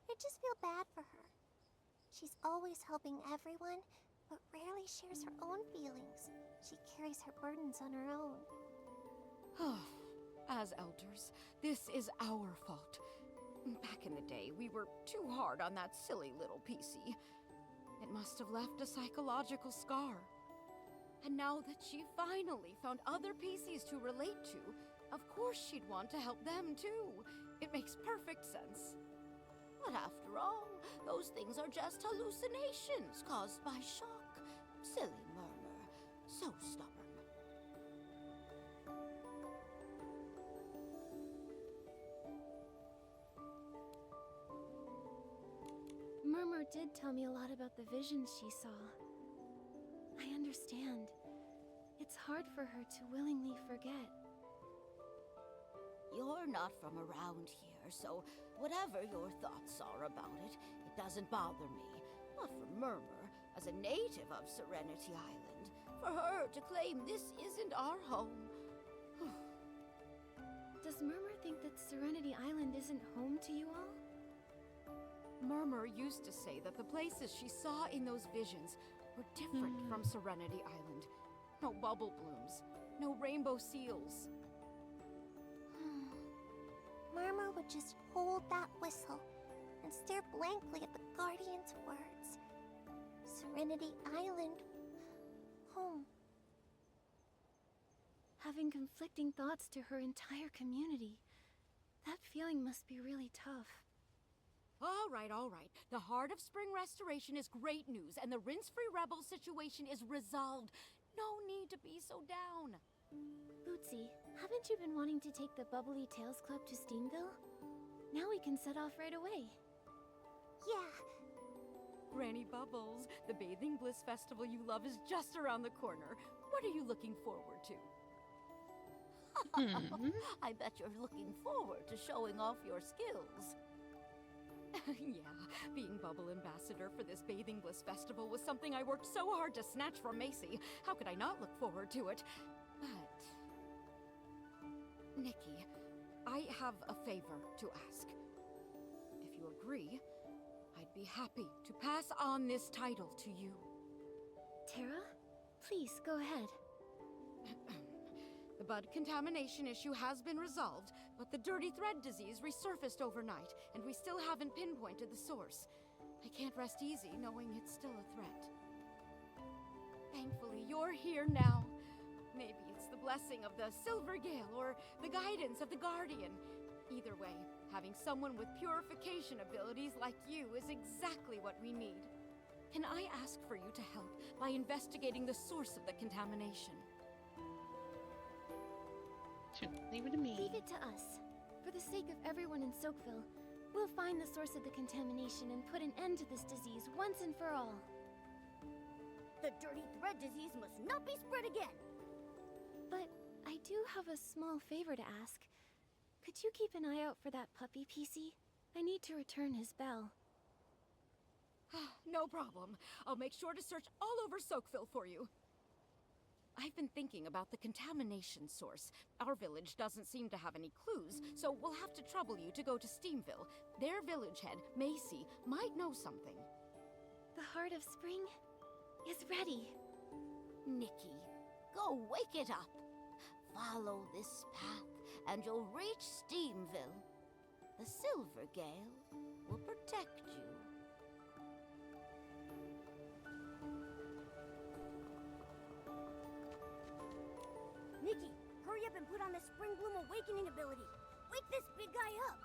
I just feel bad for her. She's always helping everyone, but rarely shares her own feelings. She carries her burdens on her own. As elders, this is our fault. Back in the day, we were too hard on that silly little PC. It must have left a psychological scar. And now that she finally found other PCs to relate to, of course she'd want to help them too. It makes perfect sense. But after all, those things are just hallucinations caused by shock. Silly Murmur. So stubborn. Murmur did tell me a lot about the visions she saw. I understand. It's hard for her to willingly forget. You're not from around here, so whatever your thoughts are about it, it doesn't bother me. But for Murmur, as a native of Serenity Island, for her to claim this isn't our home. Does Murmur think that Serenity Island isn't home to you all? Murmur used to say that the places she saw in those visions were different from Serenity Island. No bubble blooms, no rainbow seals. Murmur would just hold that whistle and stare blankly at the Guardian's words. Serenity Island, home. Having conflicting thoughts to her entire community. That feeling must be really tough. All right. The Heart of Spring restoration is great news, and the rinse-free rebel situation is resolved. No need to be so down. Bootsy, haven't you been wanting to take the Bubbly Tales Club to Steamville? Now we can set off right away. Yeah. Granny Bubbles, the Bathing Bliss Festival you love is just around the corner. What are you looking forward to? I bet you're looking forward to showing off your skills. Yeah, being Bubble Ambassador for this Bathing Bliss Festival was something I worked so hard to snatch from Macy. How could I not look forward to it? But... Nikki, I have a favor to ask. If you agree, I'd be happy to pass on this title to you. Tara? Please, go ahead. The bud contamination issue has been resolved, but the dirty thread disease resurfaced overnight, and we still haven't pinpointed the source. I can't rest easy knowing it's still a threat. Thankfully, you're here now. Maybe it's the blessing of the Silver Gale or the guidance of the Guardian. Either way, having someone with purification abilities like you is exactly what we need. Can I ask for you to help by investigating the source of the contamination? Leave it to me. Leave it to us. For the sake of everyone in Soakville, we'll find the source of the contamination and put an end to this disease once and for all. The dirty thread disease must not be spread again. But I do have a small favor to ask. Could you keep an eye out for that puppy, PC? I need to return his bell. No problem. I'll make sure to search all over Soakville for you. I've been thinking about the contamination source. Our village doesn't seem to have any clues, so we'll have to trouble you to go to Steamville. Their village head, Macy, might know something. The Heart of Spring is ready. Nikki, go wake it up. Follow this path, and you'll reach Steamville. The Silver Gale will protect you. Nikki, hurry up and put on the Spring Bloom Awakening ability. Wake this big guy up.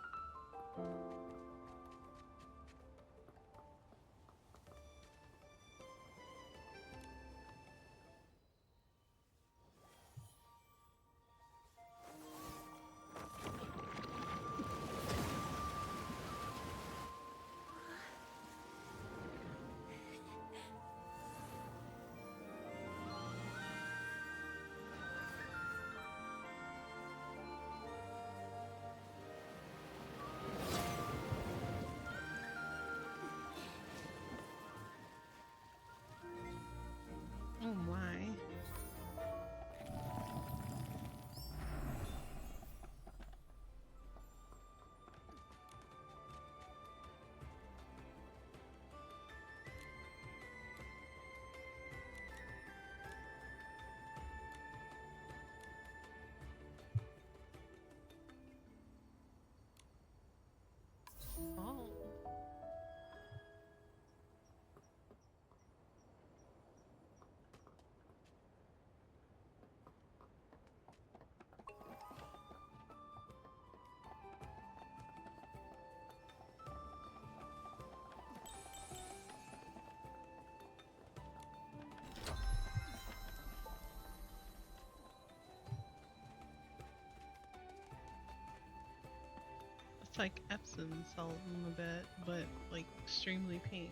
It's like Epsom salt in a bit, but like extremely pink.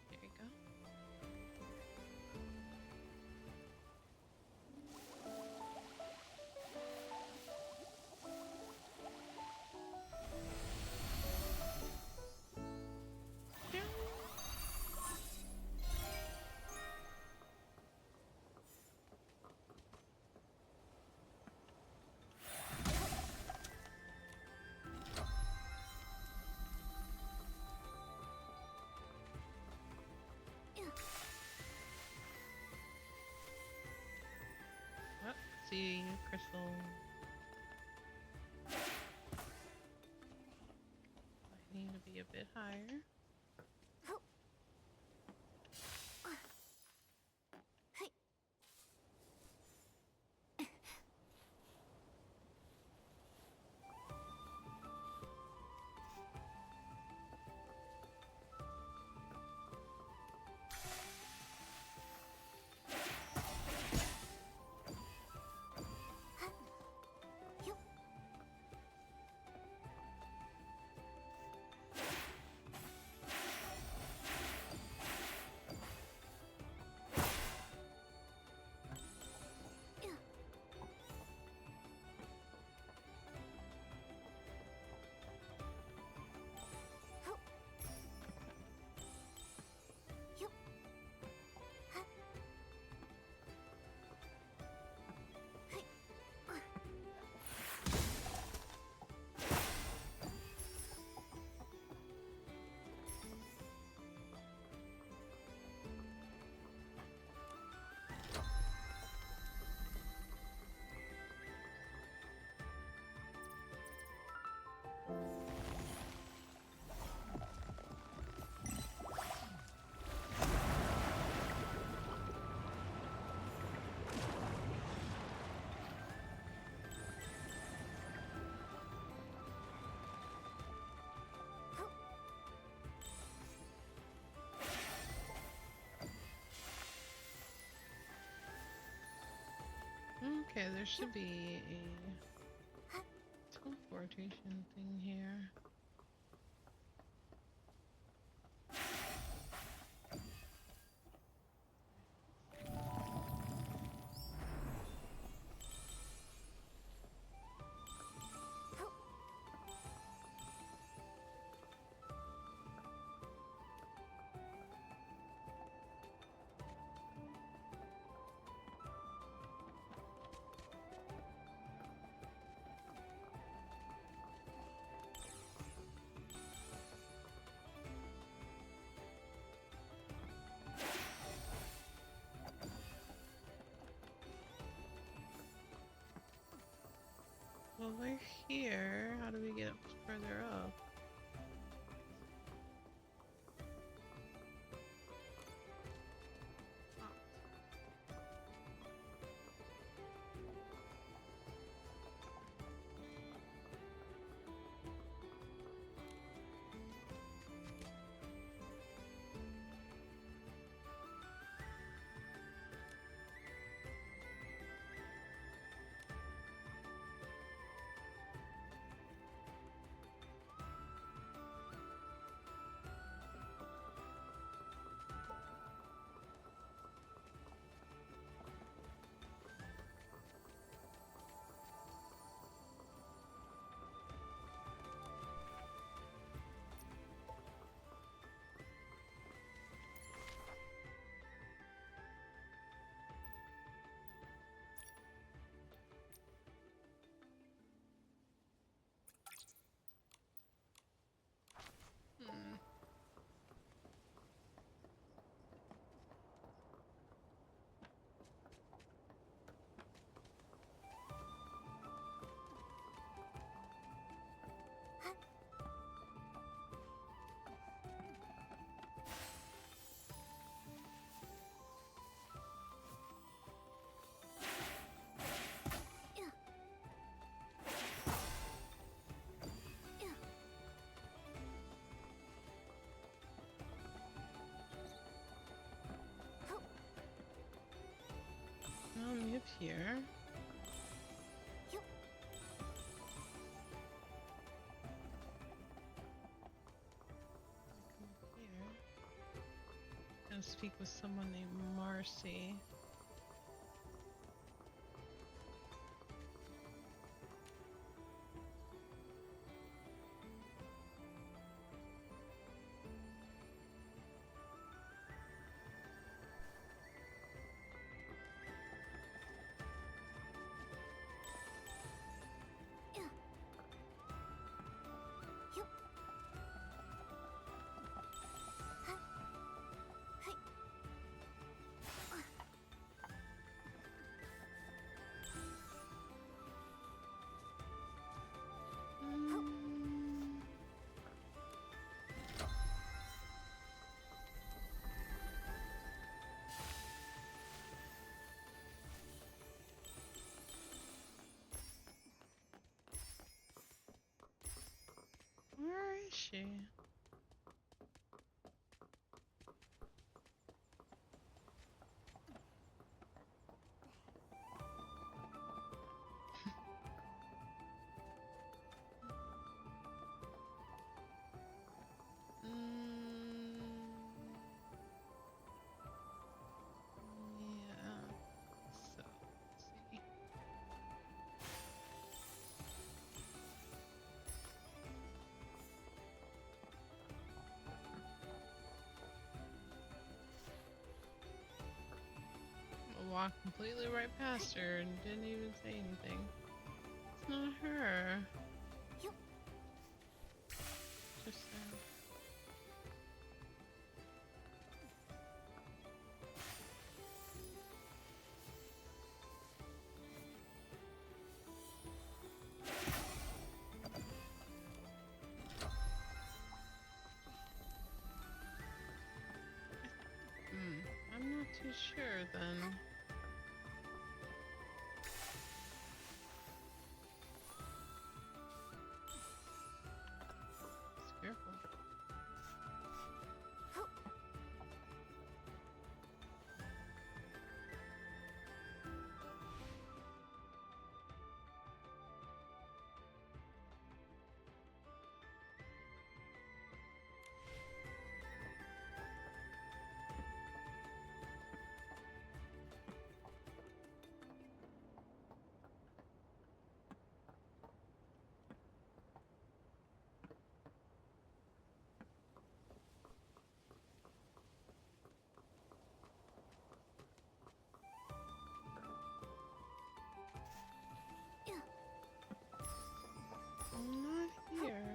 There you go. Oh, see crystal. I need to be a bit higher. Okay, there should be a teleportation thing here. Well, we're here. How do we get up further up? here. Yup. Here. Gonna speak with someone named Marcy. Where is she? Yeah. So, let's see. I walked completely right past her and didn't even say anything. It's not her. Yup. Just I'm not too sure then. Just careful. I'm not here.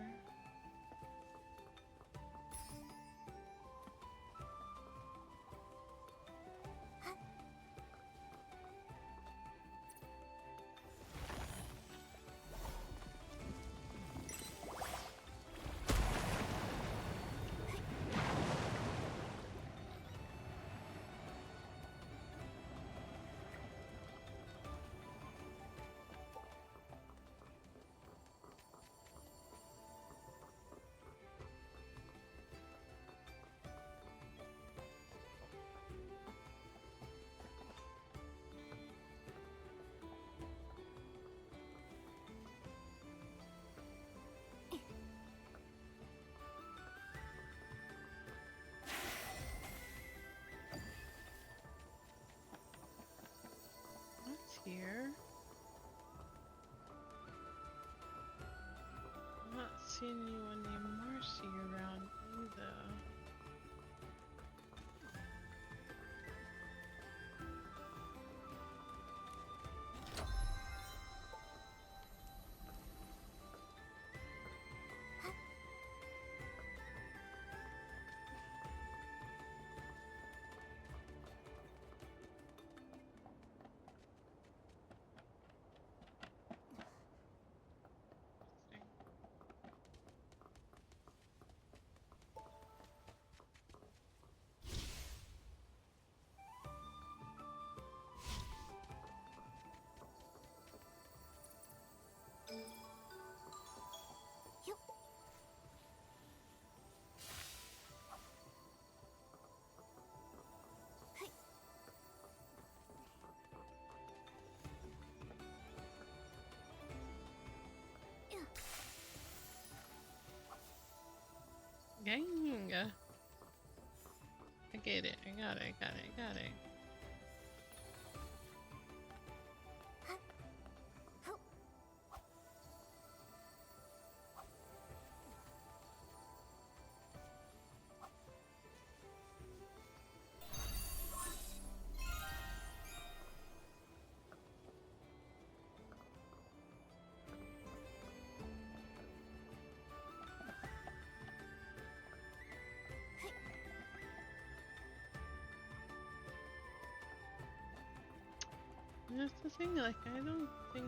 What's here? I'm not seeing anyone named Marcy around either. Got it, got it, got it. That's the thing, like, I don't think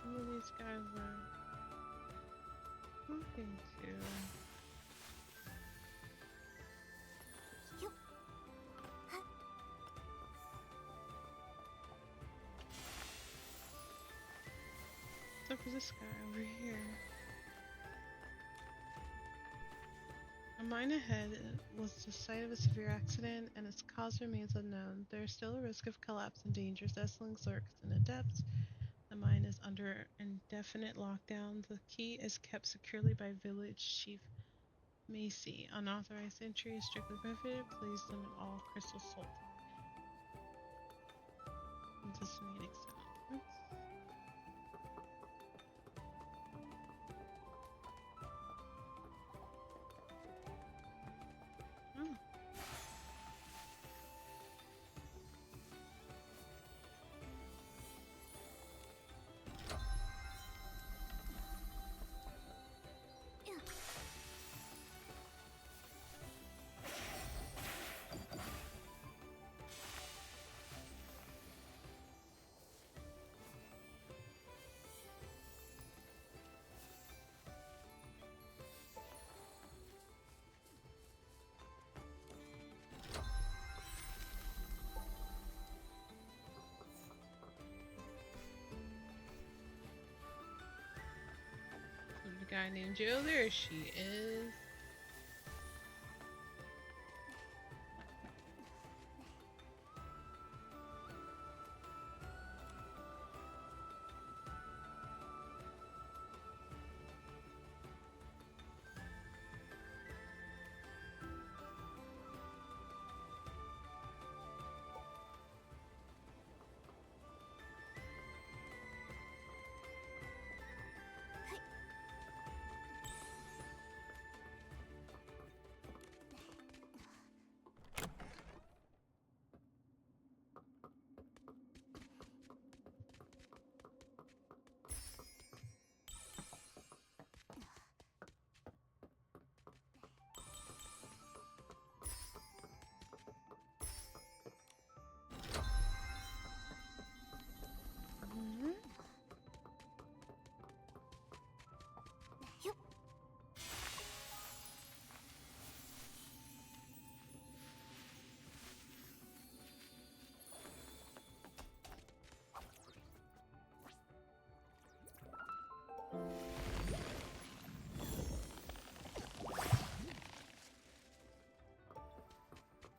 any of these guys are talking to. Except for this guy over here. A mine ahead was the site of a severe accident, and its cause remains unknown. There is still a risk of collapse and dangerous esslings lurks in the depths. The mine is under indefinite lockdown. The key is kept securely by Village Chief Macy. Unauthorized entry is strictly prohibited. Please limit all crystal salt. Anticipating sounds. Oh. The guy named Joe, there she is.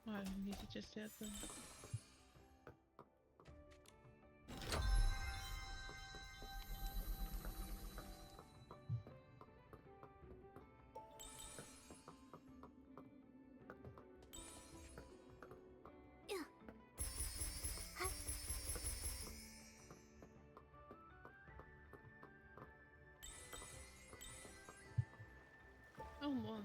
Oh, I need to just hit them. Oh my.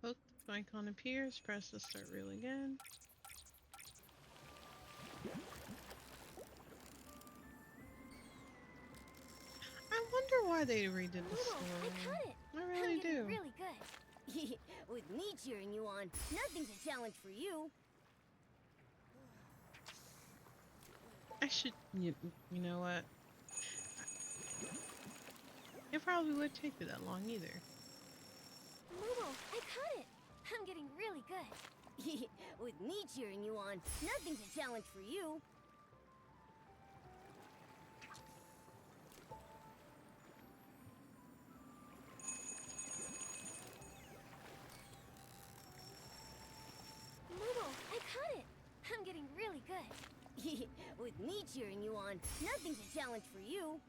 Hook the icon appears, press the start reel again. I wonder why they redid the story. I cut it. I really I'm getting do. really good. With me cheering you on, nothing's a challenge for you. I should, you know what? It probably would take you that long either. Momo, I cut it. I'm getting really good. With me cheering you on, nothing's a challenge for you. Momo, I cut it. With me cheering you on, nothing's a challenge for you.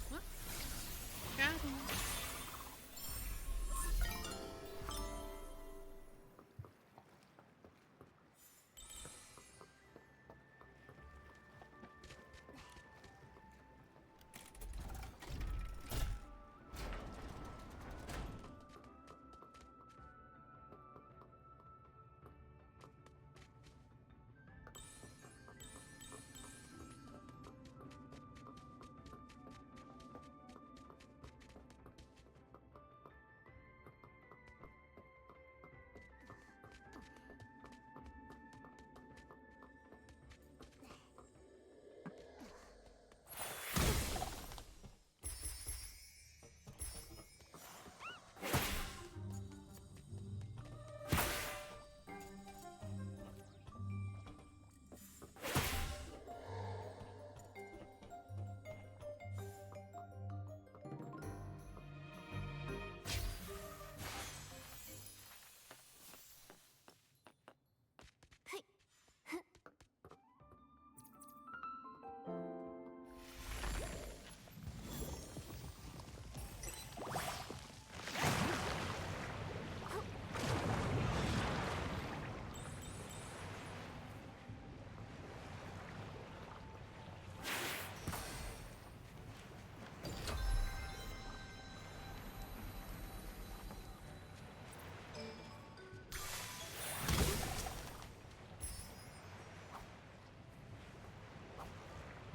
What? Got him.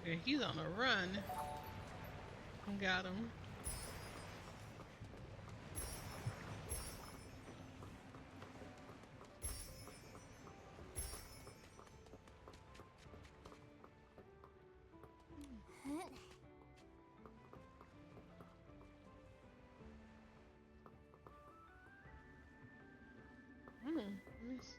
Yeah, he's on a run. Got him. Nice.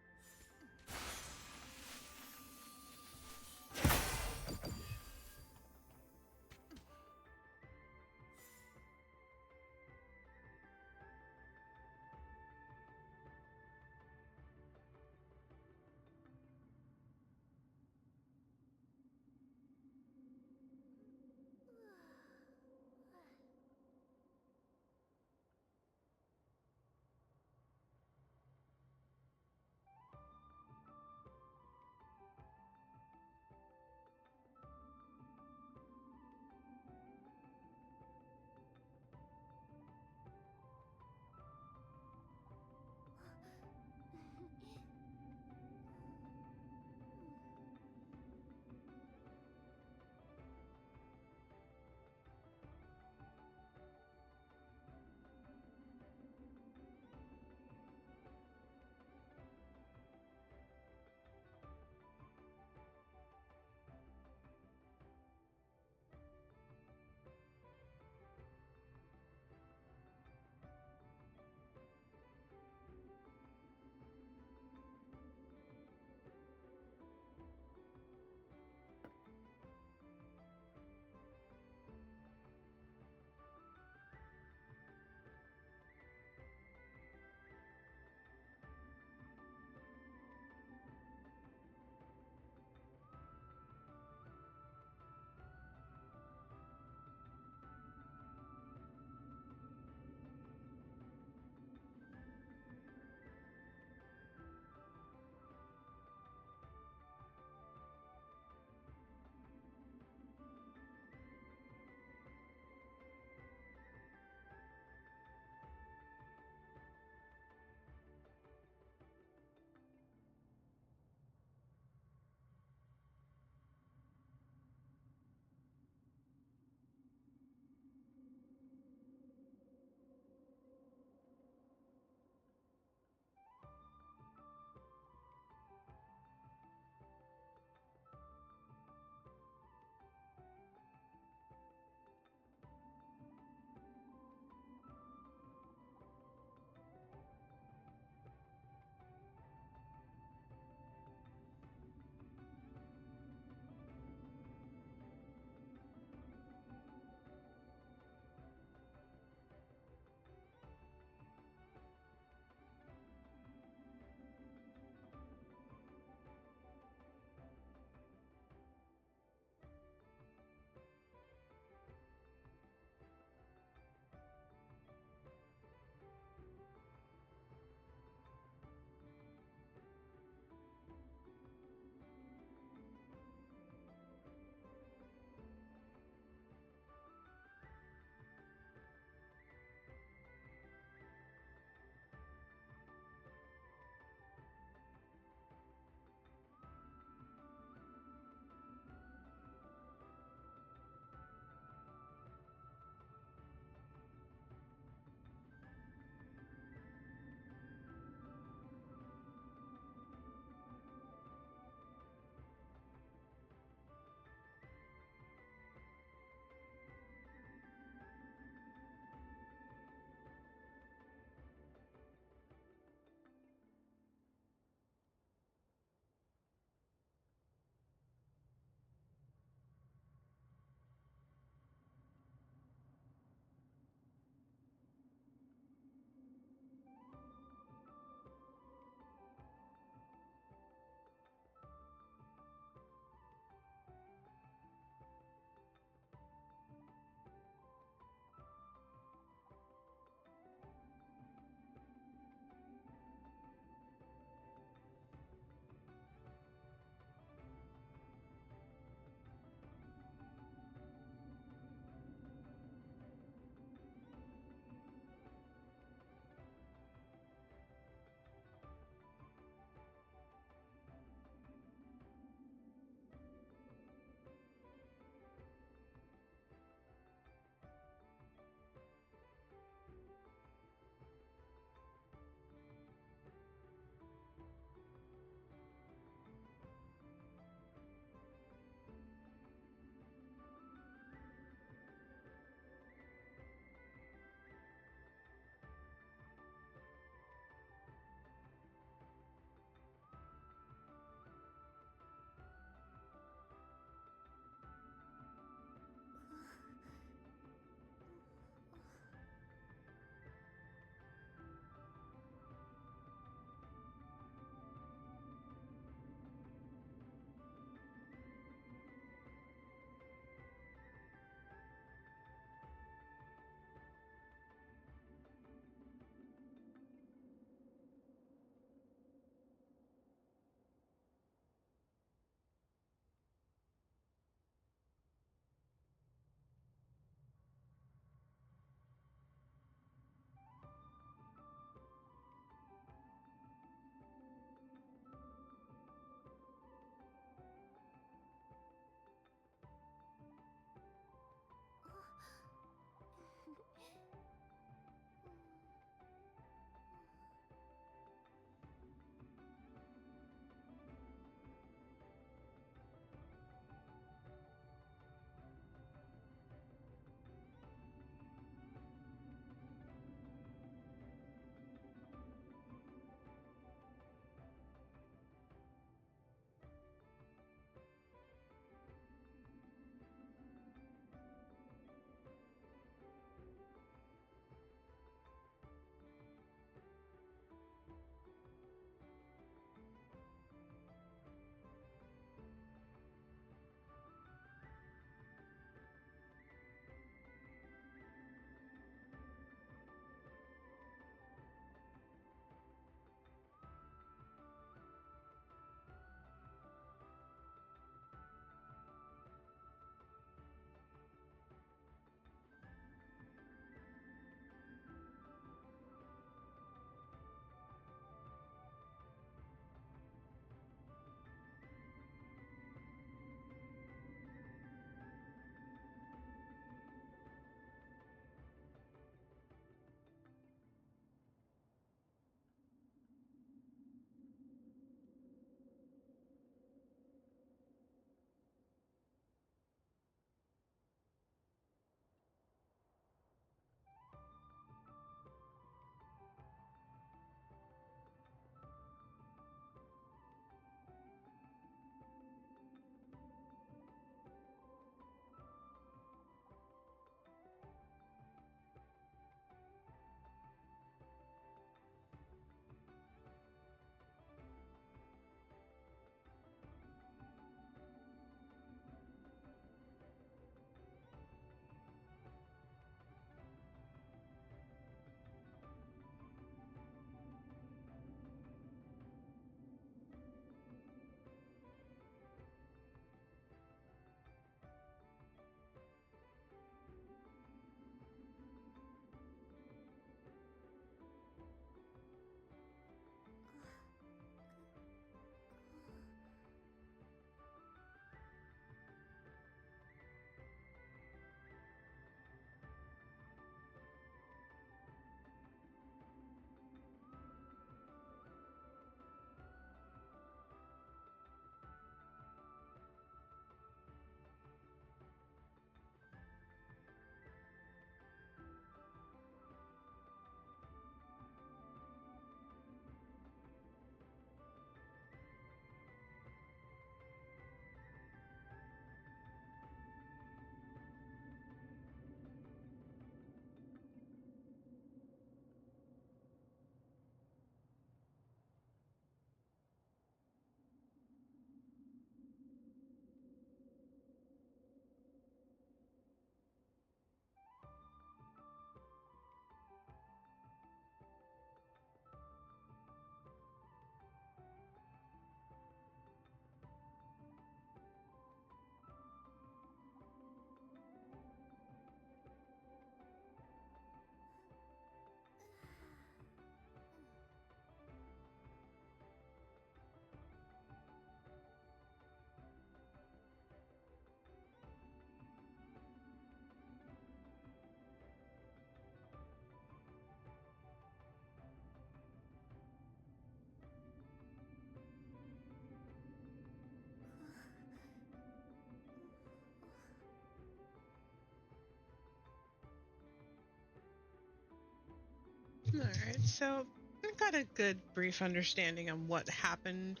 All right, so I got a good brief understanding on what happened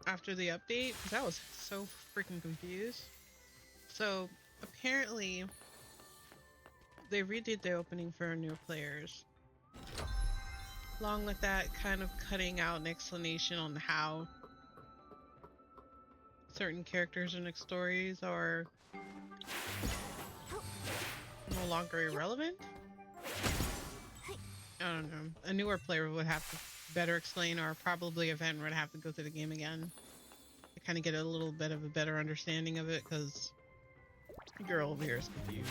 after the update because I was so freaking confused. So apparently, they redid the opening for new players. Along with that, kind of cutting out an explanation on how certain characters in the stories are no longer irrelevant. I don't know. A newer player would have to better explain, or probably a veteran would have to go through the game again to kind of get a little bit of a better understanding of it, because girl over here is confused.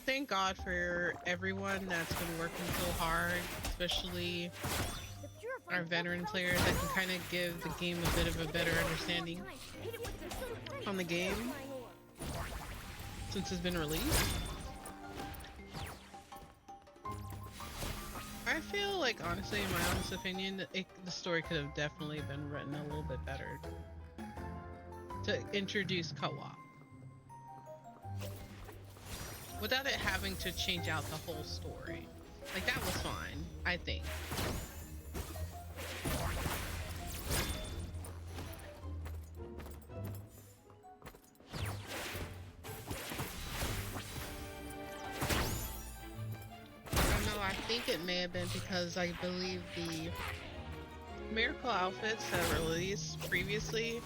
Thank God for everyone that's been working so hard, especially our veteran players that can kind of give the game a bit of a better understanding on the game since it's been released. I feel like, honestly, in my honest opinion, the story could have definitely been written a little bit better to introduce co-op without it having to change out the whole story. Like, that was fine, I think. I think it may have been because I believe the miracle outfits that were released previously,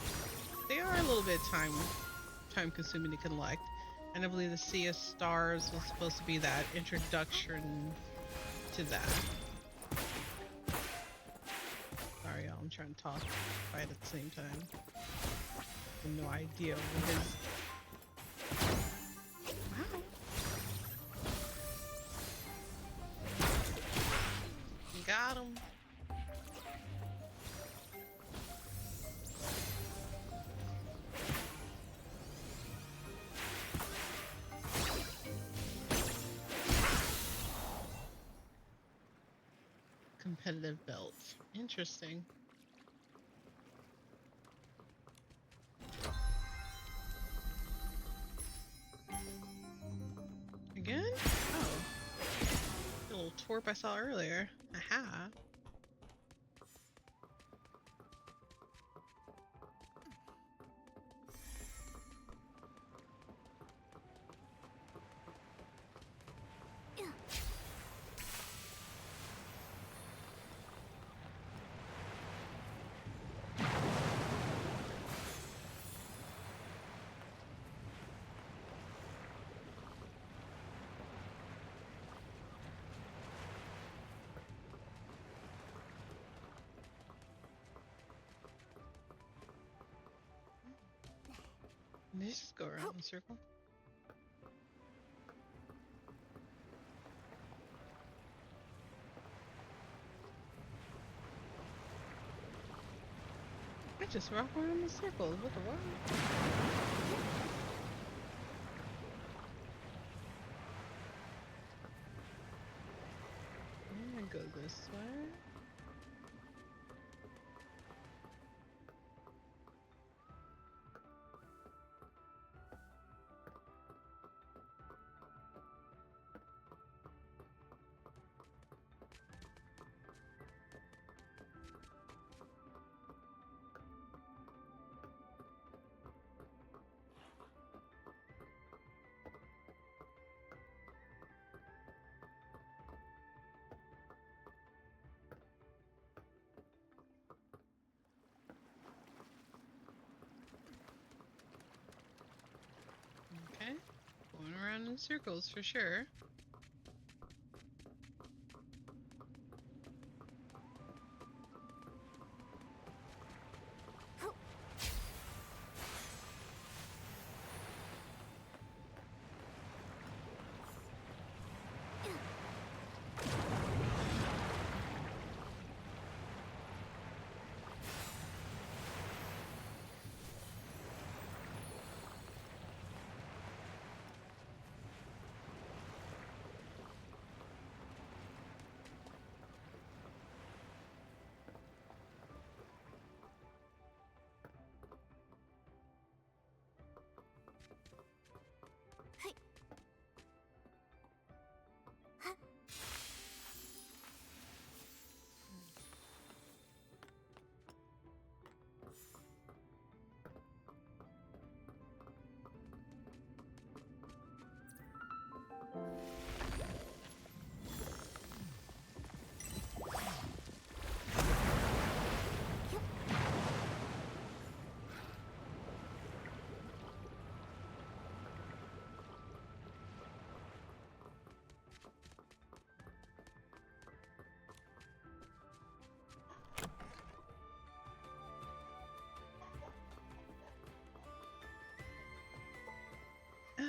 they are a little bit time consuming to collect. And I believe the Sea of Stars was supposed to be that introduction to that. Sorry y'all, I'm trying to talk right at the same time. I have no idea what his... Wow. Got him. Competitive belt. Interesting. Again? Oh. The little twerp I saw earlier. Aha. Did they just go around in a circle? I just walk around in circles. What the what? I'm gonna go this way. Okay, going around in circles for sure.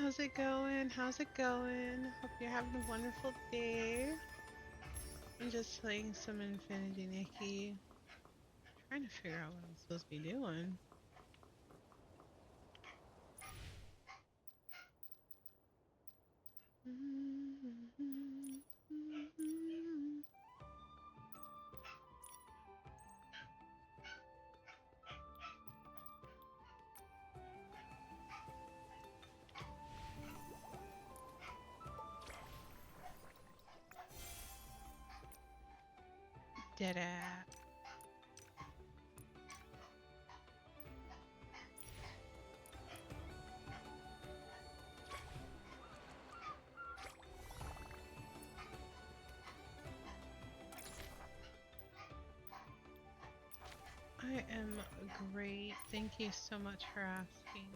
How's it going? How's it going? Hope you're having a wonderful day. I'm just playing some Infinity Nikki. Trying to figure out what I'm supposed to be doing. Did it. I am great. Thank you so much for asking.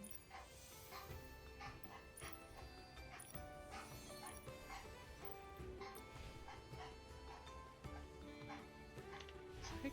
Sick.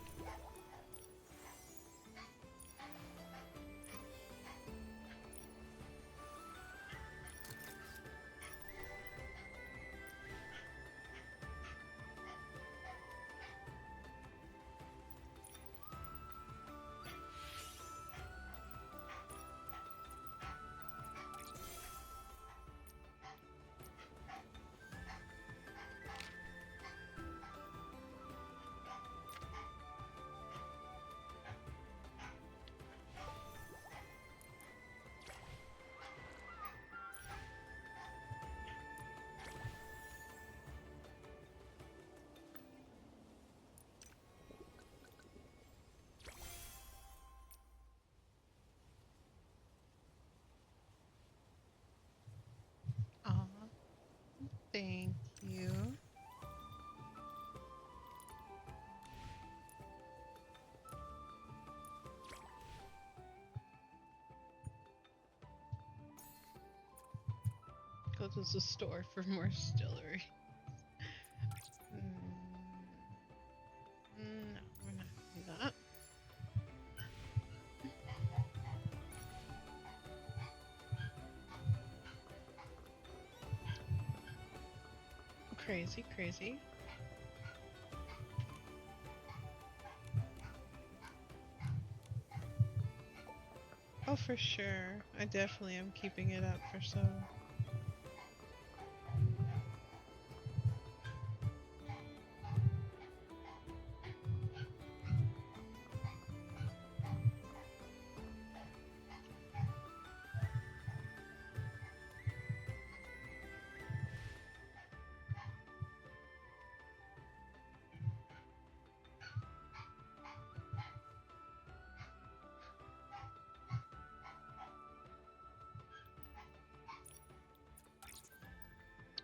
Aw, thank you. Go to the store for more distillery. No, we're not doing that. Crazy, crazy. Oh, for sure. I definitely am keeping it up for so.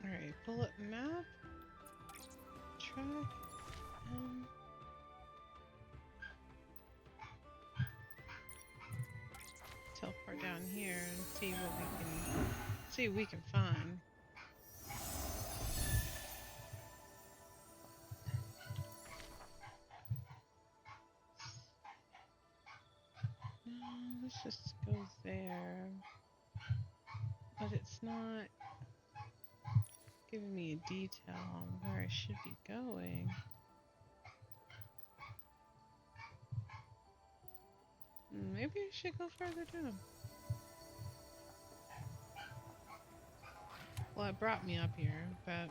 Alright, bullet map. Track. Teleport down here and see what we can find. Let's just go there. But it's not giving me a detail on where I should be going. Maybe I should go further down. Well, it brought me up here, but...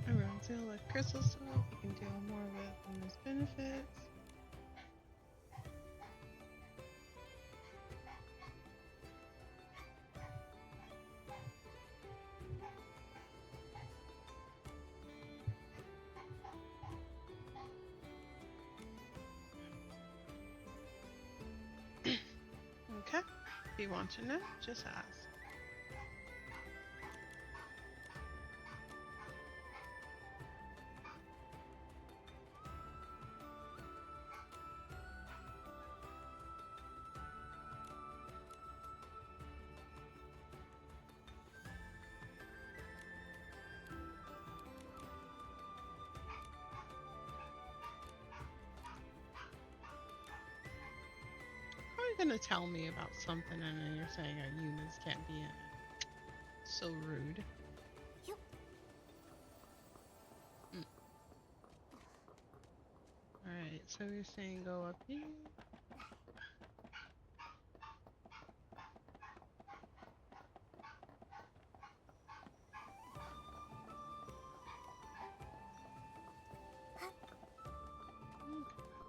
Everyone's gonna let crystal stuff. We can do more of it than those benefits. Okay. If you want to know, just ask. gonna tell me about something and then you're saying our humans can't be in it. So rude. You. Alright, so you're saying go up here.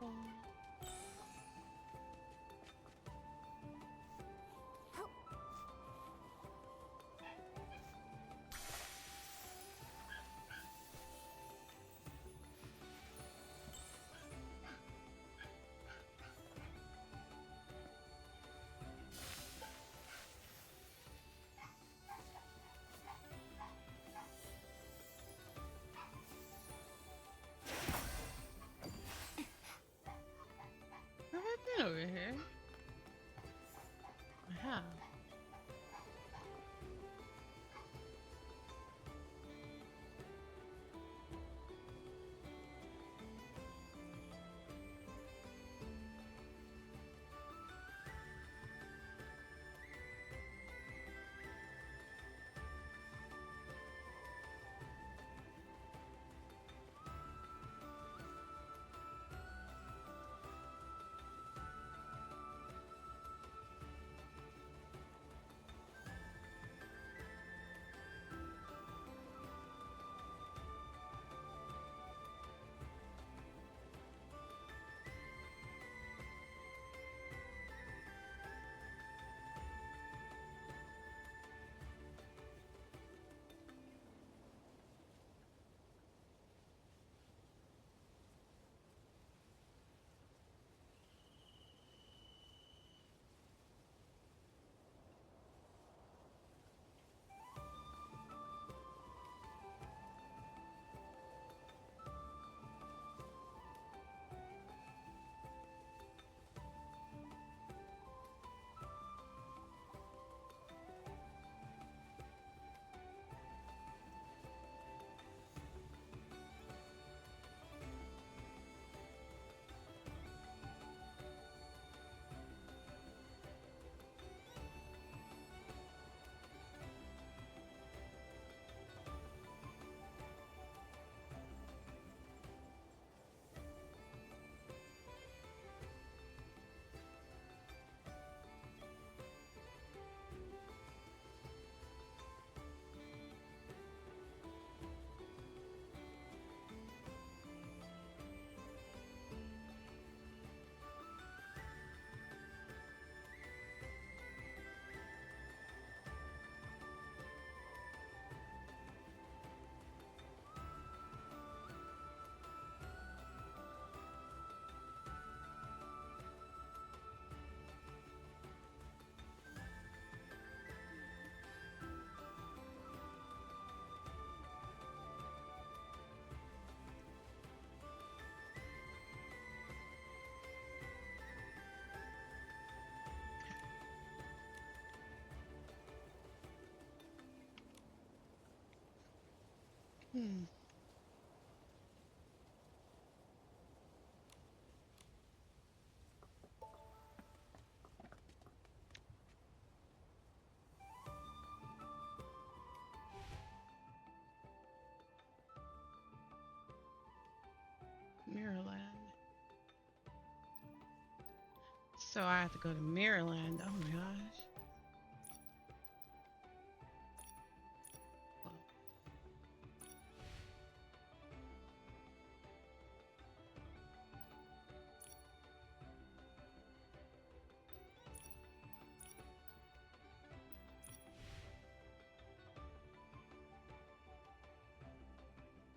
Okay. Have I been over here? I have. Hmm. Mirrorland. So I have to go to Mirrorland. Oh my gosh.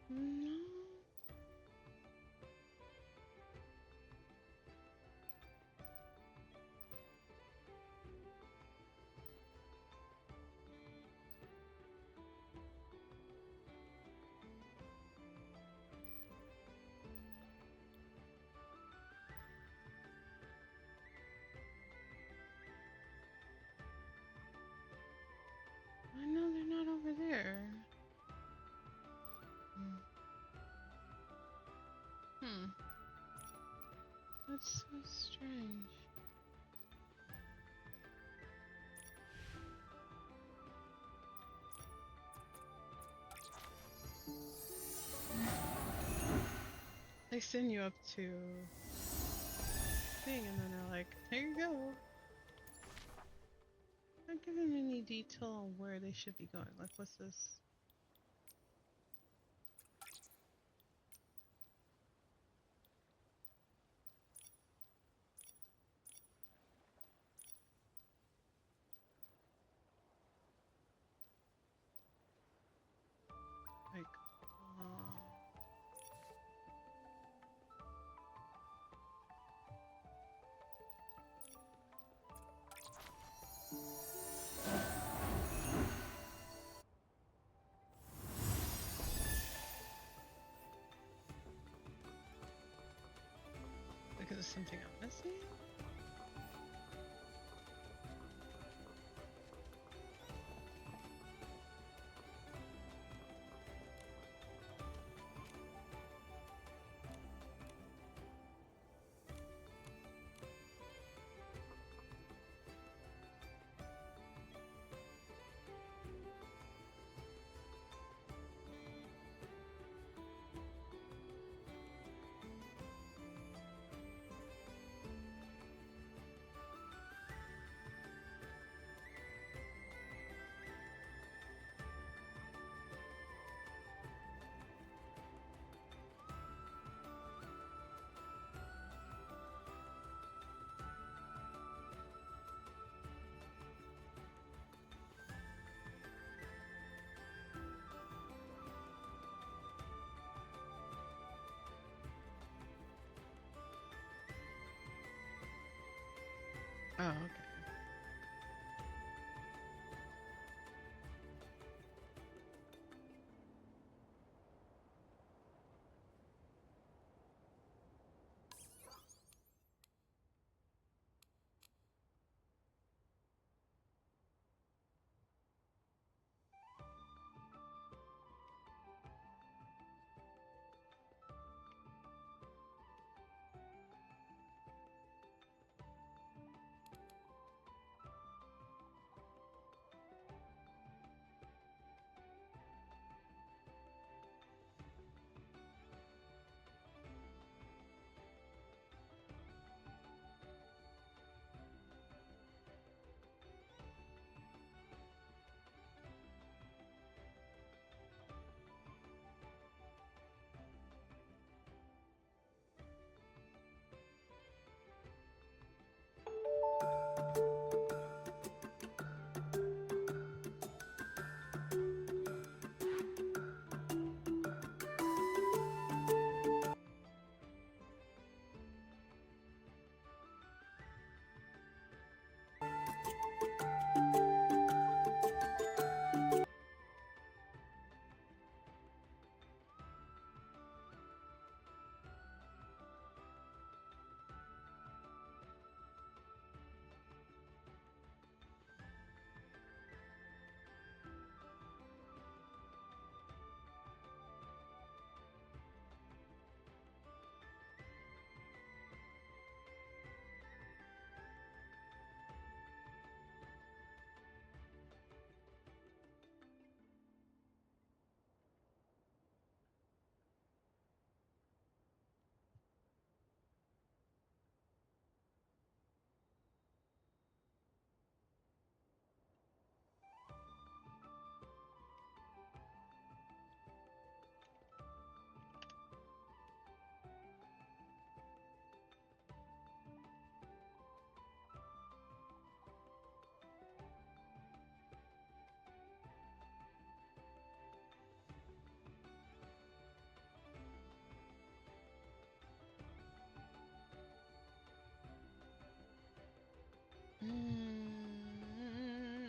Well, no. I know they're not over there. Hmm. Hmm. That's so strange. they send you up to thing, and then they're like, "Here you go." Not giving any detail on where they should be going. Like, what's this? Like, like, is this something I'm missing? Oh, okay.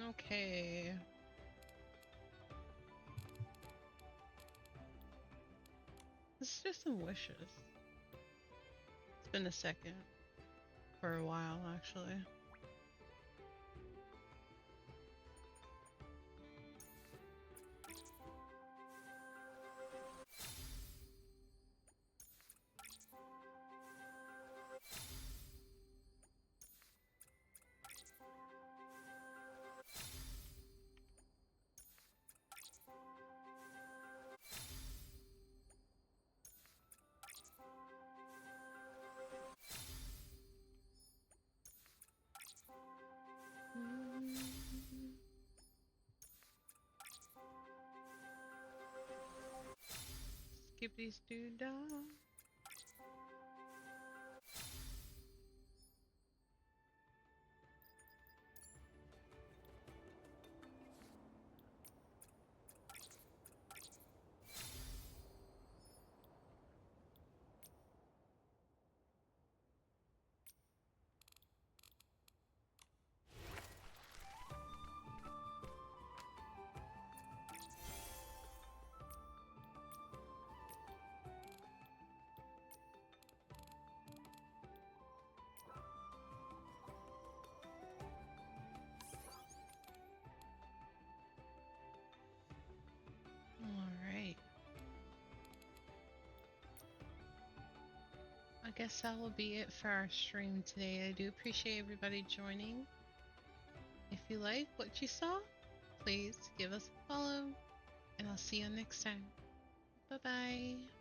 Okay. This is just some wishes. It's been a second. For a while, actually. skippity doo dah. Alright. I guess that will be it for our stream today. I do appreciate everybody joining. If you like what you saw, please give us a follow, and I'll see you next time. Bye bye.